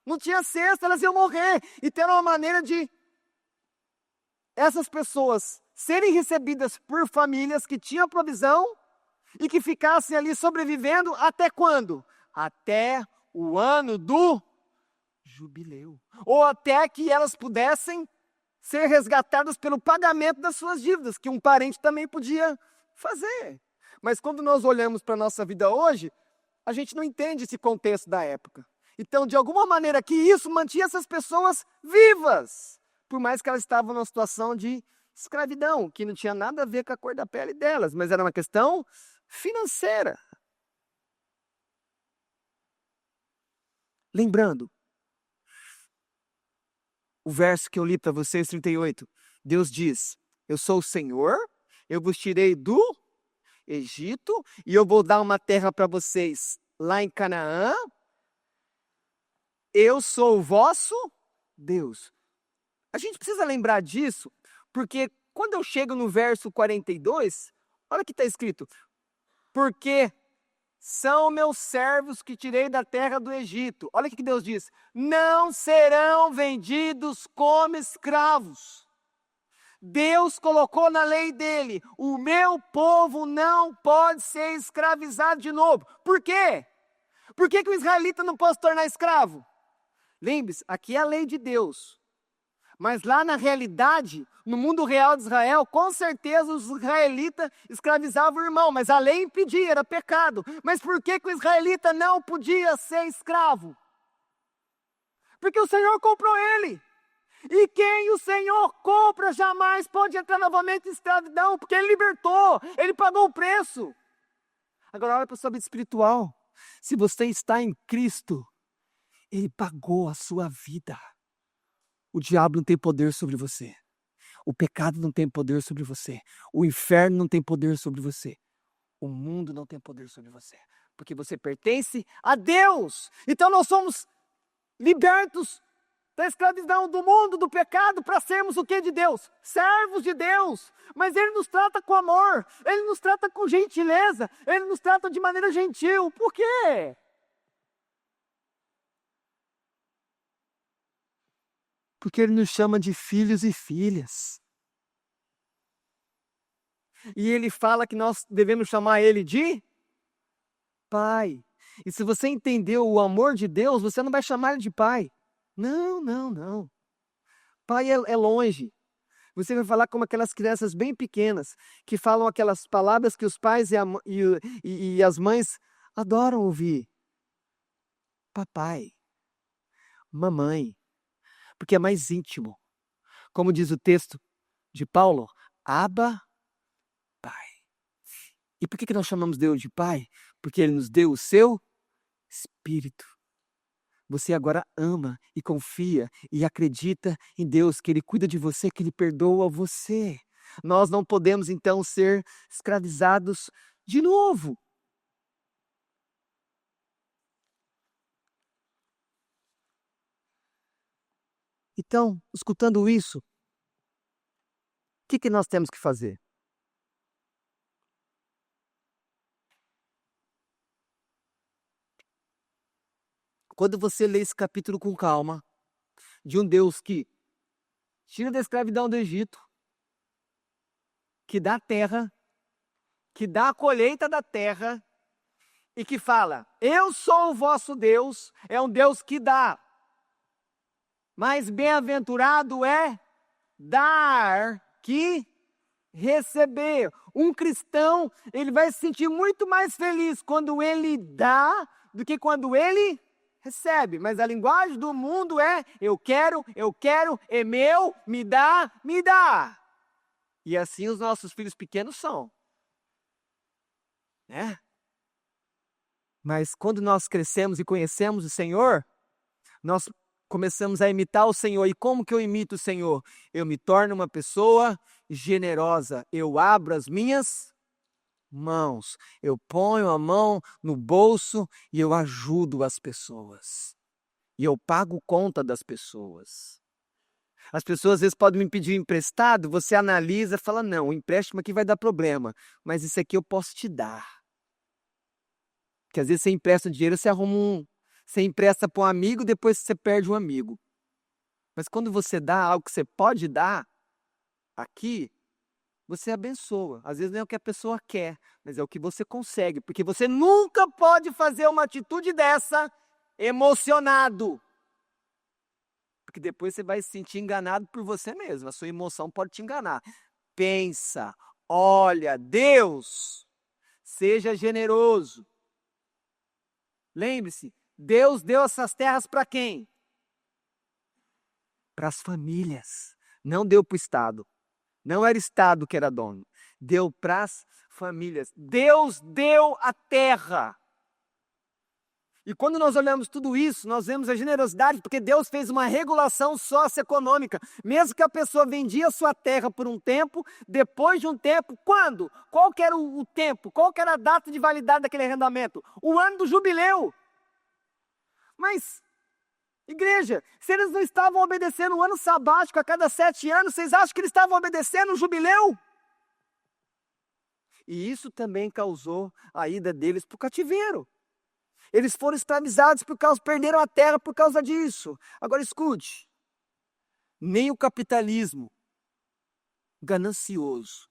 Não tinha cesta, elas iam morrer. Então era uma maneira de essas pessoas serem recebidas por famílias que tinham provisão e que ficassem ali sobrevivendo até quando? Até o ano do jubileu. Ou até que elas pudessem ser resgatadas pelo pagamento das suas dívidas, que um parente também podia fazer. Mas quando nós olhamos para a nossa vida hoje, a gente não entende esse contexto da época. Então, de alguma maneira que isso mantinha essas pessoas vivas, por mais que elas estavam numa situação de escravidão, que não tinha nada a ver com a cor da pele delas, mas era uma questão financeira. Lembrando, o verso que eu li para vocês, 38, Deus diz, eu sou o Senhor, eu vos tirei do Egito, e eu vou dar uma terra para vocês lá em Canaã, eu sou o vosso Deus. A gente precisa lembrar disso, porque quando eu chego no verso 42, olha o que está escrito, porque são meus servos que tirei da terra do Egito. Olha o que Deus diz, não serão vendidos como escravos. Deus colocou na lei dele, o meu povo não pode ser escravizado de novo. Por quê? Por que o israelita não pode se tornar escravo? Lembre-se, aqui é a lei de Deus. Mas lá na realidade, no mundo real de Israel, com certeza os israelitas escravizavam o irmão, mas a lei impedia, era pecado. Mas por que o israelita não podia ser escravo? Porque o Senhor comprou ele. E quem o Senhor compra jamais pode entrar novamente em escravidão, porque Ele libertou, Ele pagou o preço. Agora olha para a sua vida espiritual. Se você está em Cristo, Ele pagou a sua vida. O diabo não tem poder sobre você. O pecado não tem poder sobre você. O inferno não tem poder sobre você. O mundo não tem poder sobre você. Porque você pertence a Deus. Então nós somos libertos da escravidão do mundo, do pecado, para sermos o que de Deus? Servos de Deus. Mas Ele nos trata com amor. Ele nos trata com gentileza. Ele nos trata de maneira gentil. Por quê? Porque Ele nos chama de filhos e filhas. E Ele fala que nós devemos chamar Ele de Pai. E se você entendeu o amor de Deus, você não vai chamar Ele de Pai. Não, não, não. Pai é longe. Você vai falar como aquelas crianças bem pequenas, que falam aquelas palavras que os pais e as mães adoram ouvir. Papai, mamãe. Porque é mais íntimo. Como diz o texto de Paulo, Abba, Pai. E por que nós chamamos Deus de Pai? Porque Ele nos deu o seu Espírito. Você agora ama e confia e acredita em Deus, que Ele cuida de você, que Ele perdoa você. Nós não podemos então ser escravizados de novo. Então, escutando isso, o que nós temos que fazer? Quando você lê esse capítulo com calma, de um Deus que tira da escravidão do Egito, que dá a terra, que dá a colheita da terra, e que fala, eu sou o vosso Deus, é um Deus que dá. Mas bem-aventurado é dar que receber. Um cristão, ele vai se sentir muito mais feliz quando ele dá do que quando ele recebe. Mas a linguagem do mundo é eu quero, é meu, me dá, me dá. E assim os nossos filhos pequenos são. Né? Mas quando nós crescemos e conhecemos o Senhor, nós começamos a imitar o Senhor. E como que eu imito o Senhor? Eu me torno uma pessoa generosa. Eu abro as minhas mãos. Eu ponho a mão no bolso e eu ajudo as pessoas. E eu pago conta das pessoas. As pessoas às vezes podem me pedir emprestado, você analisa e fala, não, o empréstimo aqui vai dar problema, mas isso aqui eu posso te dar. Porque às vezes você empresta dinheiro, você empresta para um amigo, depois você perde um amigo. Mas quando você dá algo que você pode dar, aqui, você abençoa. Às vezes não é o que a pessoa quer, mas é o que você consegue. Porque você nunca pode fazer uma atitude dessa emocionado. Porque depois você vai se sentir enganado por você mesmo. A sua emoção pode te enganar. Pensa, olha, Deus, seja generoso. Lembre-se, Deus deu essas terras para quem? Para as famílias. Não deu para o Estado. Não era o Estado que era dono. Deu para as famílias. Deus deu a terra. E quando nós olhamos tudo isso, nós vemos a generosidade, porque Deus fez uma regulação socioeconômica. Mesmo que a pessoa vendia sua terra por um tempo, depois de um tempo, quando? Qual que era o tempo? Qual que era a data de validade daquele arrendamento? O ano do jubileu. Mas, igreja, se eles não estavam obedecendo o ano sabático a cada 7 anos, vocês acham que eles estavam obedecendo o jubileu? E isso também causou a ida deles para o cativeiro. Eles foram escravizados perderam a terra por causa disso. Agora escute, nem o capitalismo ganancioso,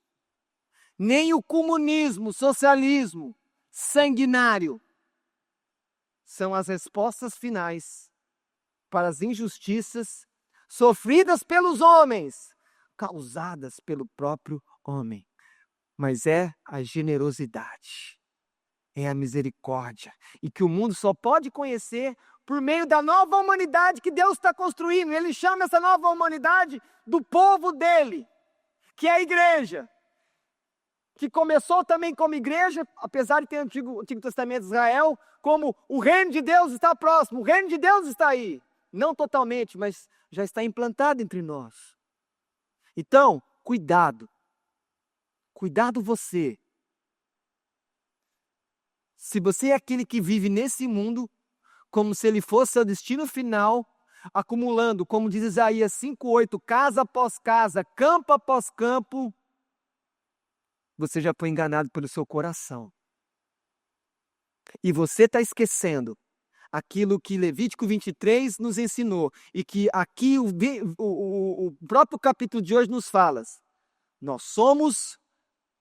nem o comunismo, socialismo sanguinário são as respostas finais para as injustiças sofridas pelos homens, causadas pelo próprio homem. Mas é a generosidade. É a misericórdia, e que o mundo só pode conhecer por meio da nova humanidade que Deus está construindo. Ele chama essa nova humanidade do povo dele, que é a igreja, que começou também como igreja, apesar de ter o Antigo Testamento de Israel, como o reino de Deus está próximo, o reino de Deus está aí, não totalmente, mas já está implantado entre nós. Então, cuidado você. Se você é aquele que vive nesse mundo, como se ele fosse seu destino final, acumulando, como diz Isaías 5:8, casa após casa, campo após campo, você já foi enganado pelo seu coração. E você está esquecendo aquilo que Levítico 23 nos ensinou, e que aqui o próprio capítulo de hoje nos fala. Nós somos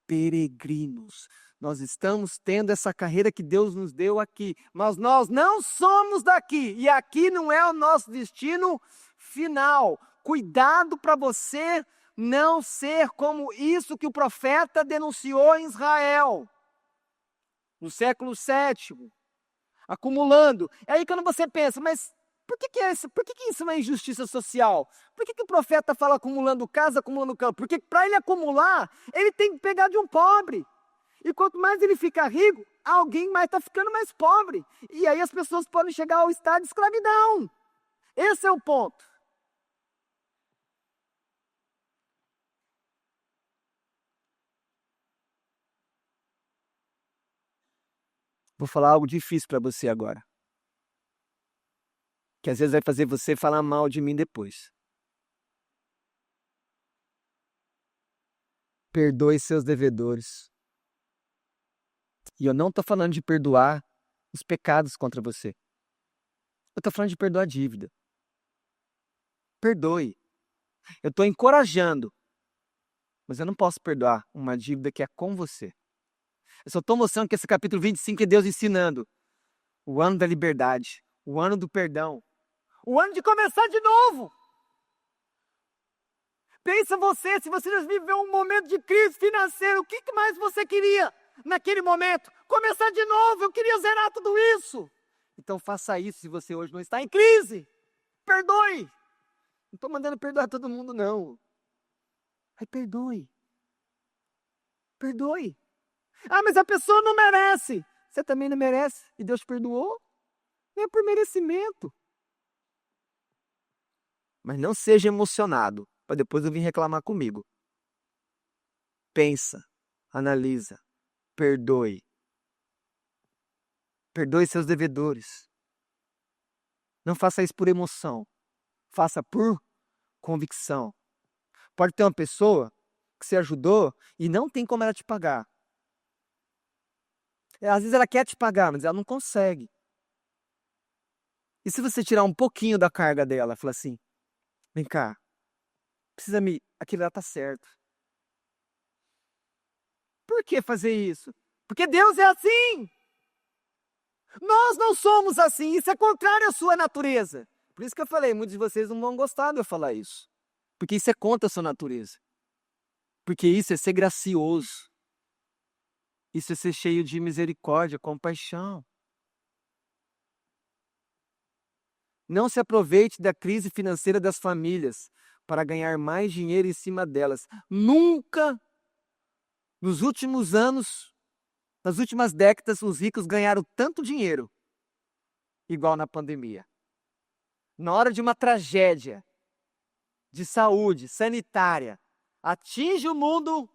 peregrinos. Nós estamos tendo essa carreira que Deus nos deu aqui, mas nós não somos daqui, e aqui não é o nosso destino final. Cuidado para você não ser como isso que o profeta denunciou em Israel, no século VII, acumulando. É aí quando você pensa, mas por que isso é uma injustiça social? Por que o profeta fala acumulando casa, acumulando campo? Porque para ele acumular, ele tem que pegar de um pobre. E quanto mais ele fica rico, alguém mais está ficando mais pobre. E aí as pessoas podem chegar ao estado de escravidão. Esse é o ponto. Vou falar algo difícil para você agora, que às vezes vai fazer você falar mal de mim depois. Perdoe seus devedores. E eu não estou falando de perdoar os pecados contra você. Eu estou falando de perdoar a dívida. Perdoe. Eu estou encorajando, mas eu não posso perdoar uma dívida que é com você. Eu só estou mostrando que esse capítulo 25 é Deus ensinando o ano da liberdade, o ano do perdão, o ano de começar de novo. Pensa você, se você já viveu um momento de crise financeira, o que mais você queria naquele momento? Começar de novo, eu queria zerar tudo isso. Então faça isso se você hoje não está em crise. Perdoe. Não estou mandando perdoar todo mundo, não. Mas perdoe. Perdoe. Ah, mas a pessoa não merece. Você também não merece. E Deus perdoou? Não é por merecimento. Mas não seja emocionado, para depois eu vir reclamar comigo. Pensa, analisa, perdoe. Perdoe seus devedores. Não faça isso por emoção. Faça por convicção. Pode ter uma pessoa que você ajudou e não tem como ela te pagar. Às vezes ela quer te pagar, mas ela não consegue. E se você tirar um pouquinho da carga dela, falar assim, vem cá, aquilo lá tá certo. Por que fazer isso? Porque Deus é assim. Nós não somos assim, isso é contrário à sua natureza. Por isso que eu falei, muitos de vocês não vão gostar de eu falar isso. Porque isso é contra a sua natureza. Porque isso é ser gracioso. Isso é ser cheio de misericórdia, compaixão. Não se aproveite da crise financeira das famílias para ganhar mais dinheiro em cima delas. Nunca, nos últimos anos, nas últimas décadas, os ricos ganharam tanto dinheiro, igual na pandemia. Na hora de uma tragédia de saúde sanitária atinge o mundo,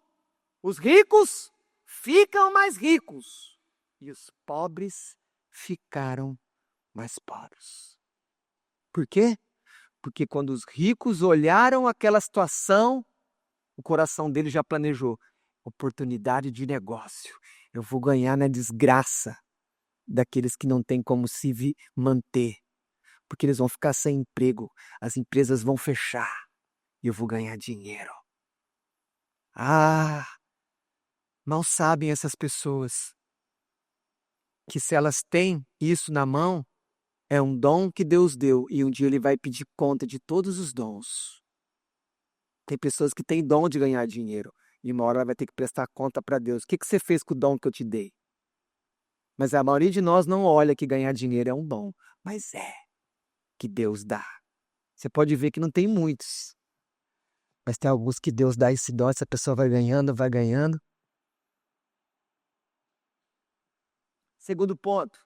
os ricos ficam mais ricos e os pobres ficaram mais pobres. Por quê? Porque quando os ricos olharam aquela situação, o coração deles já planejou oportunidade de negócio. Eu vou ganhar na desgraça daqueles que não têm como se manter, porque eles vão ficar sem emprego, as empresas vão fechar e eu vou ganhar dinheiro. Ah, mal sabem essas pessoas que se elas têm isso na mão, é um dom que Deus deu e um dia Ele vai pedir conta de todos os dons. Tem pessoas que têm dom de ganhar dinheiro e uma hora ela vai ter que prestar conta para Deus. O que você fez com o dom que eu te dei? Mas a maioria de nós não olha que ganhar dinheiro é um dom, mas é que Deus dá. Você pode ver que não tem muitos, mas tem alguns que Deus dá esse dom, essa pessoa vai ganhando, vai ganhando. Segundo ponto,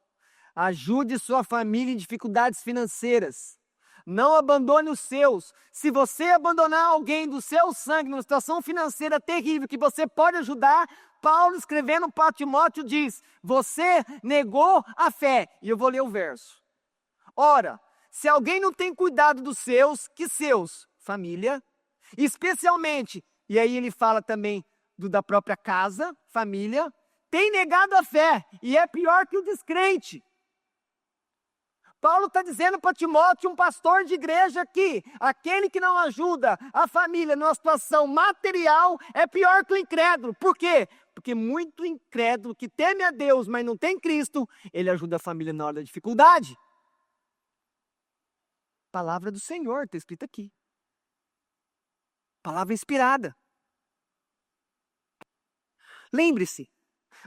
ajude sua família em dificuldades financeiras. Não abandone os seus. Se você abandonar alguém do seu sangue numa situação financeira terrível que você pode ajudar, Paulo escrevendo para Timóteo diz, você negou a fé. E eu vou ler o verso. Ora, se alguém não tem cuidado dos seus, que seus? Família. Especialmente, e aí ele fala também da própria casa, família, tem negado a fé e é pior que o descrente. Paulo está dizendo para Timóteo, um pastor de igreja, que aquele que não ajuda a família numa situação material é pior que o incrédulo. Por quê? Porque muito incrédulo que teme a Deus, mas não tem Cristo, ele ajuda a família na hora da dificuldade. Palavra do Senhor, está escrito aqui. Palavra inspirada. Lembre-se,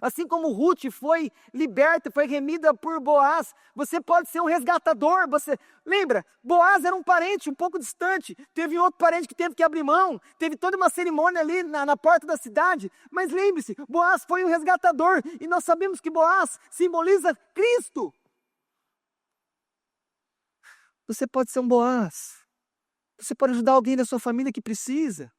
assim como Ruth foi liberta, foi remida por Boaz, você pode ser um resgatador. Você lembra? Boaz era um parente um pouco distante. Teve outro parente que teve que abrir mão. Teve toda uma cerimônia ali na porta da cidade. Mas lembre-se, Boaz foi um resgatador. E nós sabemos que Boaz simboliza Cristo. Você pode ser um Boaz. Você pode ajudar alguém da sua família que precisa.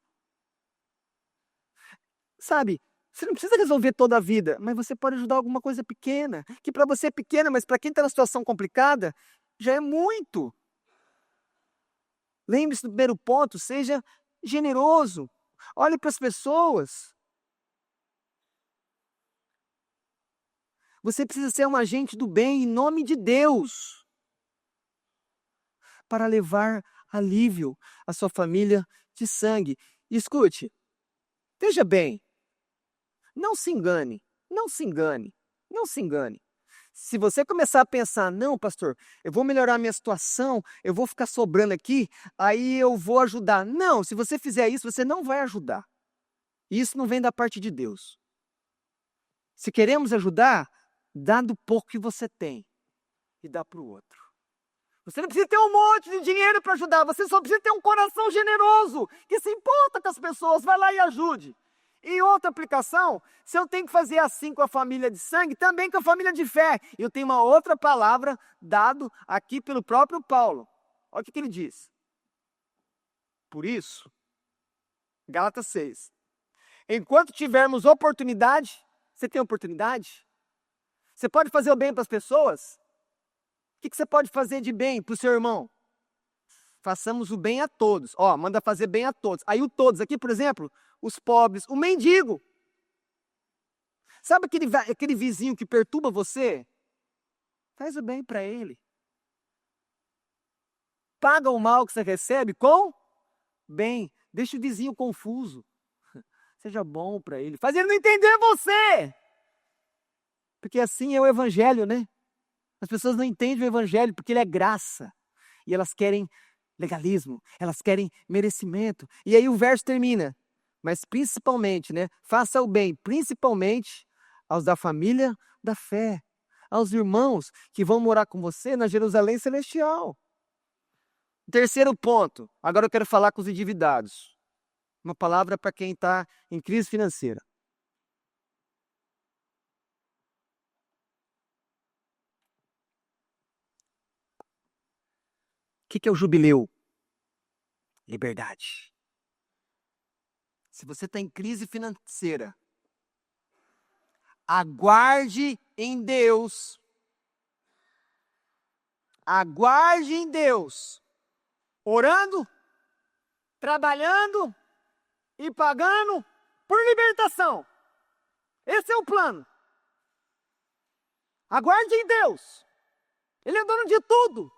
Sabe? Você não precisa resolver toda a vida, mas você pode ajudar alguma coisa pequena, que para você é pequena, mas para quem está na situação complicada, já é muito. Lembre-se do primeiro ponto, seja generoso. Olhe para as pessoas. Você precisa ser um agente do bem em nome de Deus, para levar alívio à sua família de sangue. E escute, veja bem, não se engane, não se engane, não se engane. Se você começar a pensar, não, pastor, eu vou melhorar a minha situação, eu vou ficar sobrando aqui, aí eu vou ajudar. Não, se você fizer isso, você não vai ajudar. Isso não vem da parte de Deus. Se queremos ajudar, dá do pouco que você tem. e dá para o outro. Você não precisa ter um monte de dinheiro para ajudar, você só precisa ter um coração generoso, que se importa com as pessoas, vai lá e ajude. E outra aplicação, se eu tenho que fazer assim com a família de sangue, também com a família de fé. Eu tenho uma outra palavra dado aqui pelo próprio Paulo. Olha o que ele diz. Por isso, Gálatas 6. Enquanto tivermos oportunidade, você tem oportunidade? Você pode fazer o bem para as pessoas? O que você pode fazer de bem para o seu irmão? Façamos o bem a todos. Ó, manda fazer bem a todos. Aí o todos aqui, por exemplo, os pobres, o mendigo. Sabe aquele vizinho que perturba você? Faz o bem para ele. Paga o mal que você recebe com bem. Deixa o vizinho confuso. Seja bom para ele. Faz ele não entender você. Porque assim é o evangelho, né? As pessoas não entendem o evangelho porque ele é graça. E elas querem legalismo, elas querem merecimento. E aí o verso termina. Mas principalmente, né? Faça o bem, principalmente aos da família da fé. Aos irmãos que vão morar com você na Jerusalém Celestial. Terceiro ponto. Agora eu quero falar com os endividados. Uma palavra para quem está em crise financeira. O que é o jubileu? Liberdade. Se você está em crise financeira, aguarde em Deus. Aguarde em Deus. Orando, trabalhando e pagando por libertação. Esse é o plano. Aguarde em Deus. Ele é dono de tudo.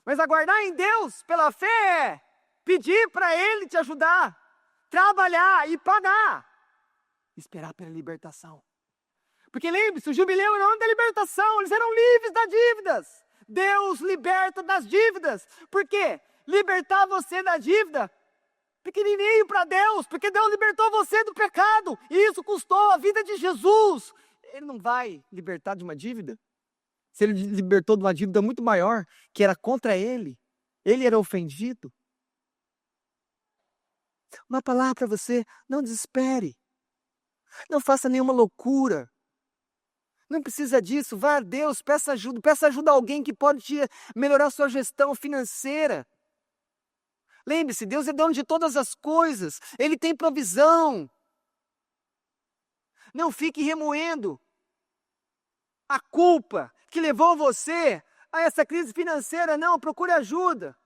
Mas aguardar em Deus pela fé é pedir para Ele te ajudar, trabalhar e pagar. Esperar pela libertação. Porque lembre-se, o jubileu era o ano da libertação, eles eram livres das dívidas. Deus liberta das dívidas. Por quê? Libertar você da dívida, pequenininho para Deus, porque Deus libertou você do pecado, e isso custou a vida de Jesus. Ele não vai libertar de uma dívida? Se ele libertou de uma dívida muito maior, que era contra ele era ofendido. Uma palavra para você, não desespere. Não faça nenhuma loucura. Não precisa disso, vá a Deus, peça ajuda a alguém que pode te melhorar a sua gestão financeira. Lembre-se, Deus é dono de todas as coisas, Ele tem provisão. Não fique remoendo a culpa que levou você a essa crise financeira. Não, procure ajuda.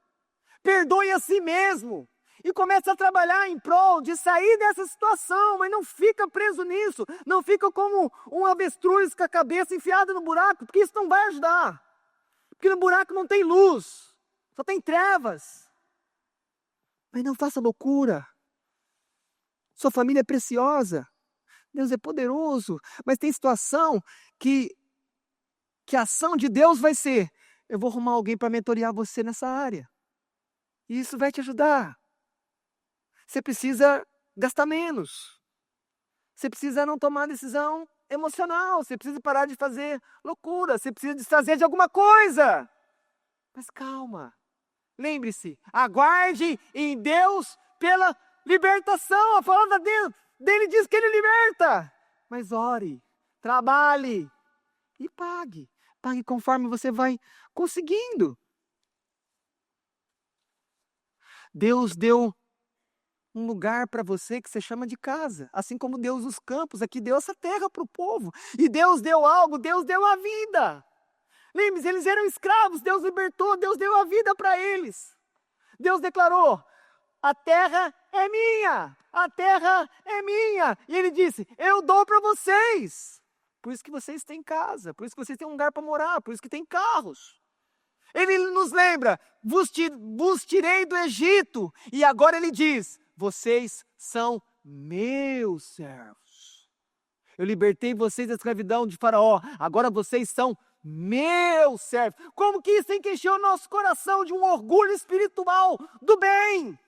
Perdoe a si mesmo. E comece a trabalhar em prol de sair dessa situação. Mas não fica preso nisso. Não fica como um avestruz com a cabeça enfiada no buraco. Porque isso não vai ajudar. Porque no buraco não tem luz. Só tem trevas. Mas não faça loucura. Sua família é preciosa. Deus é poderoso. Mas tem situação que a ação de Deus vai ser: eu vou arrumar alguém para mentorear você nessa área. E isso vai te ajudar. Você precisa gastar menos. Você precisa não tomar decisão emocional. Você precisa parar de fazer loucura. Você precisa desfazer de alguma coisa. Mas calma. Lembre-se, aguarde em Deus pela libertação. A palavra dele diz que Ele liberta. Mas ore, trabalhe e pague. Pague conforme você vai conseguindo. Deus deu um lugar para você que você chama de casa. Assim como Deus os campos, aqui deu essa terra para o povo. E Deus deu algo, Deus deu a vida. Lembre-se, eles eram escravos, Deus libertou, Deus deu a vida para eles. Deus declarou: a terra é minha, a terra é minha. E Ele disse: eu dou para vocês. Por isso que vocês têm casa, por isso que vocês têm um lugar para morar, por isso que têm carros. Ele nos lembra: vos tirei do Egito. E agora Ele diz: vocês são meus servos. Eu libertei vocês da escravidão de Faraó. Agora vocês são meus servos. Como que isso encheu o nosso coração de um orgulho espiritual do bem?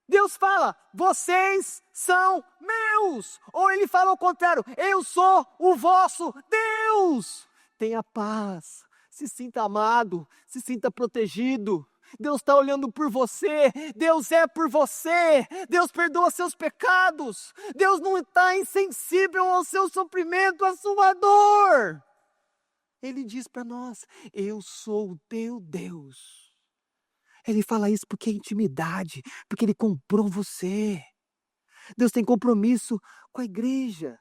Deus fala: vocês são meus. Ou Ele fala ao contrário: eu sou o vosso Deus. Tenha paz, Se sinta amado, se sinta protegido. Deus está olhando por você, Deus é por você, Deus perdoa seus pecados, Deus não está insensível ao seu sofrimento, à sua dor. Ele diz para nós: eu sou o teu Deus. Ele fala isso porque é intimidade, porque Ele comprou você. Deus tem compromisso com a igreja.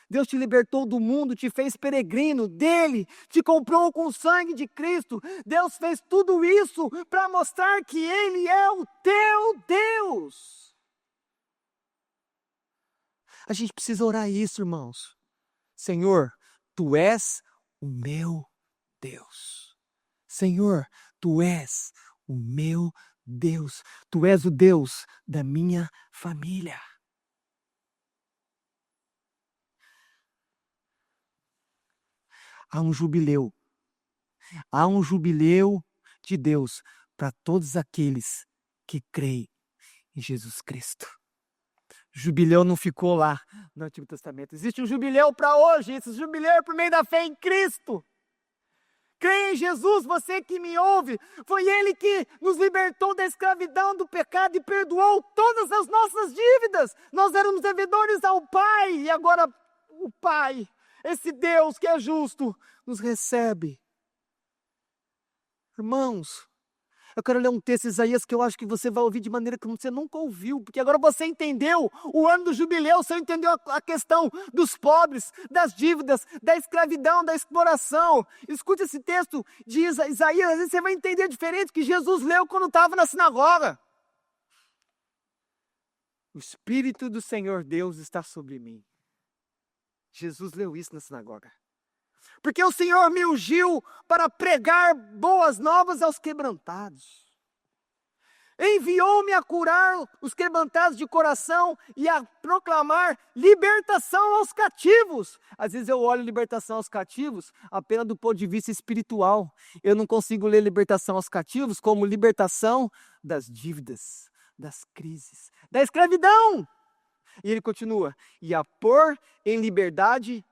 Deus te libertou do mundo, te fez peregrino dele, te comprou com o sangue de Cristo. Deus fez tudo isso para mostrar que Ele é o teu Deus. A gente precisa orar isso, irmãos. Senhor, Tu és o meu Deus. Senhor, Tu és o meu Deus. Tu és o Deus da minha família. Há um jubileu de Deus para todos aqueles que creem em Jesus Cristo. Jubileu não ficou lá no Antigo Testamento. Existe um jubileu para hoje. Esse jubileu é por meio da fé em Cristo. Creia em Jesus, você que me ouve. Foi Ele que nos libertou da escravidão, do pecado e perdoou todas as nossas dívidas. Nós éramos devedores ao Pai e agora o Pai, esse Deus que é justo, nos recebe. Irmãos, eu quero ler um texto de Isaías que eu acho que você vai ouvir de maneira que você nunca ouviu, porque agora você entendeu o ano do jubileu, você entendeu a questão dos pobres, das dívidas, da escravidão, da exploração. Escute esse texto de Isaías, às vezes você vai entender diferente que Jesus leu quando estava na sinagoga. O Espírito do Senhor Deus está sobre mim. Jesus leu isso na sinagoga. Porque o Senhor me ungiu para pregar boas novas aos quebrantados. Enviou-me a curar os quebrantados de coração e a proclamar libertação aos cativos. Às vezes eu olho libertação aos cativos apenas do ponto de vista espiritual. Eu não consigo ler libertação aos cativos como libertação das dívidas, das crises, da escravidão. E ele continua, e a pôr em liberdade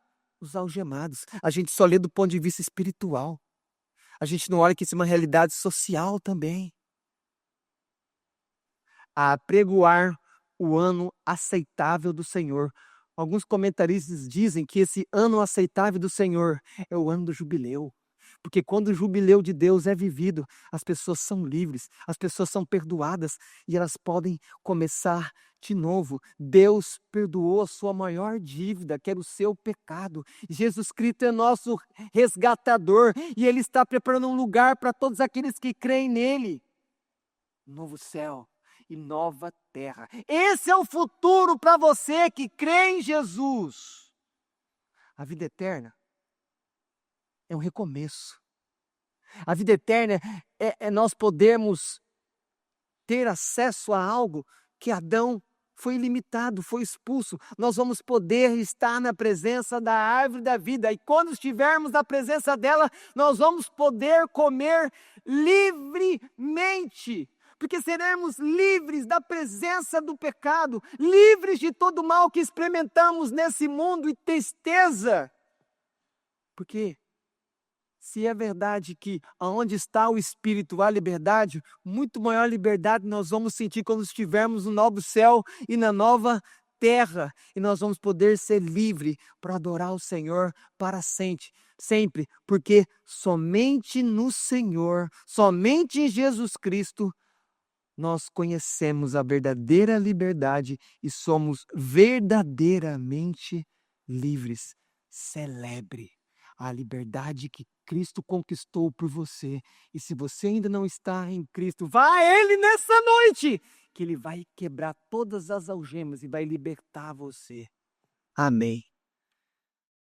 os algemados. A gente só lê do ponto de vista espiritual. A gente não olha que isso é uma realidade social também. A apregoar o ano aceitável do Senhor. Alguns comentaristas dizem que esse ano aceitável do Senhor é o ano do jubileu. Porque quando o jubileu de Deus é vivido, as pessoas são livres, as pessoas são perdoadas e elas podem começar de novo. Deus perdoou a sua maior dívida, que era o seu pecado. Jesus Cristo é nosso resgatador e Ele está preparando um lugar para todos aqueles que creem nele. Novo céu e nova terra. Esse é o futuro para você que crê em Jesus. A vida eterna é um recomeço. A vida eterna é nós podermos ter acesso a algo que Adão foi ilimitado, foi expulso. Nós vamos poder estar na presença da árvore da vida. E quando estivermos na presença dela, nós vamos poder comer livremente. Porque seremos livres da presença do pecado, livres de todo o mal que experimentamos nesse mundo e tristeza. Porque se é verdade que aonde está o Espírito há liberdade, muito maior liberdade nós vamos sentir quando estivermos no novo céu e na nova terra. E nós vamos poder ser livres para adorar o Senhor para sempre. Porque somente no Senhor, somente em Jesus Cristo, nós conhecemos a verdadeira liberdade e somos verdadeiramente livres. Celebre a liberdade que Cristo conquistou por você. E se você ainda não está em Cristo, vá a Ele nessa noite, que Ele vai quebrar todas as algemas e vai libertar você. Amém.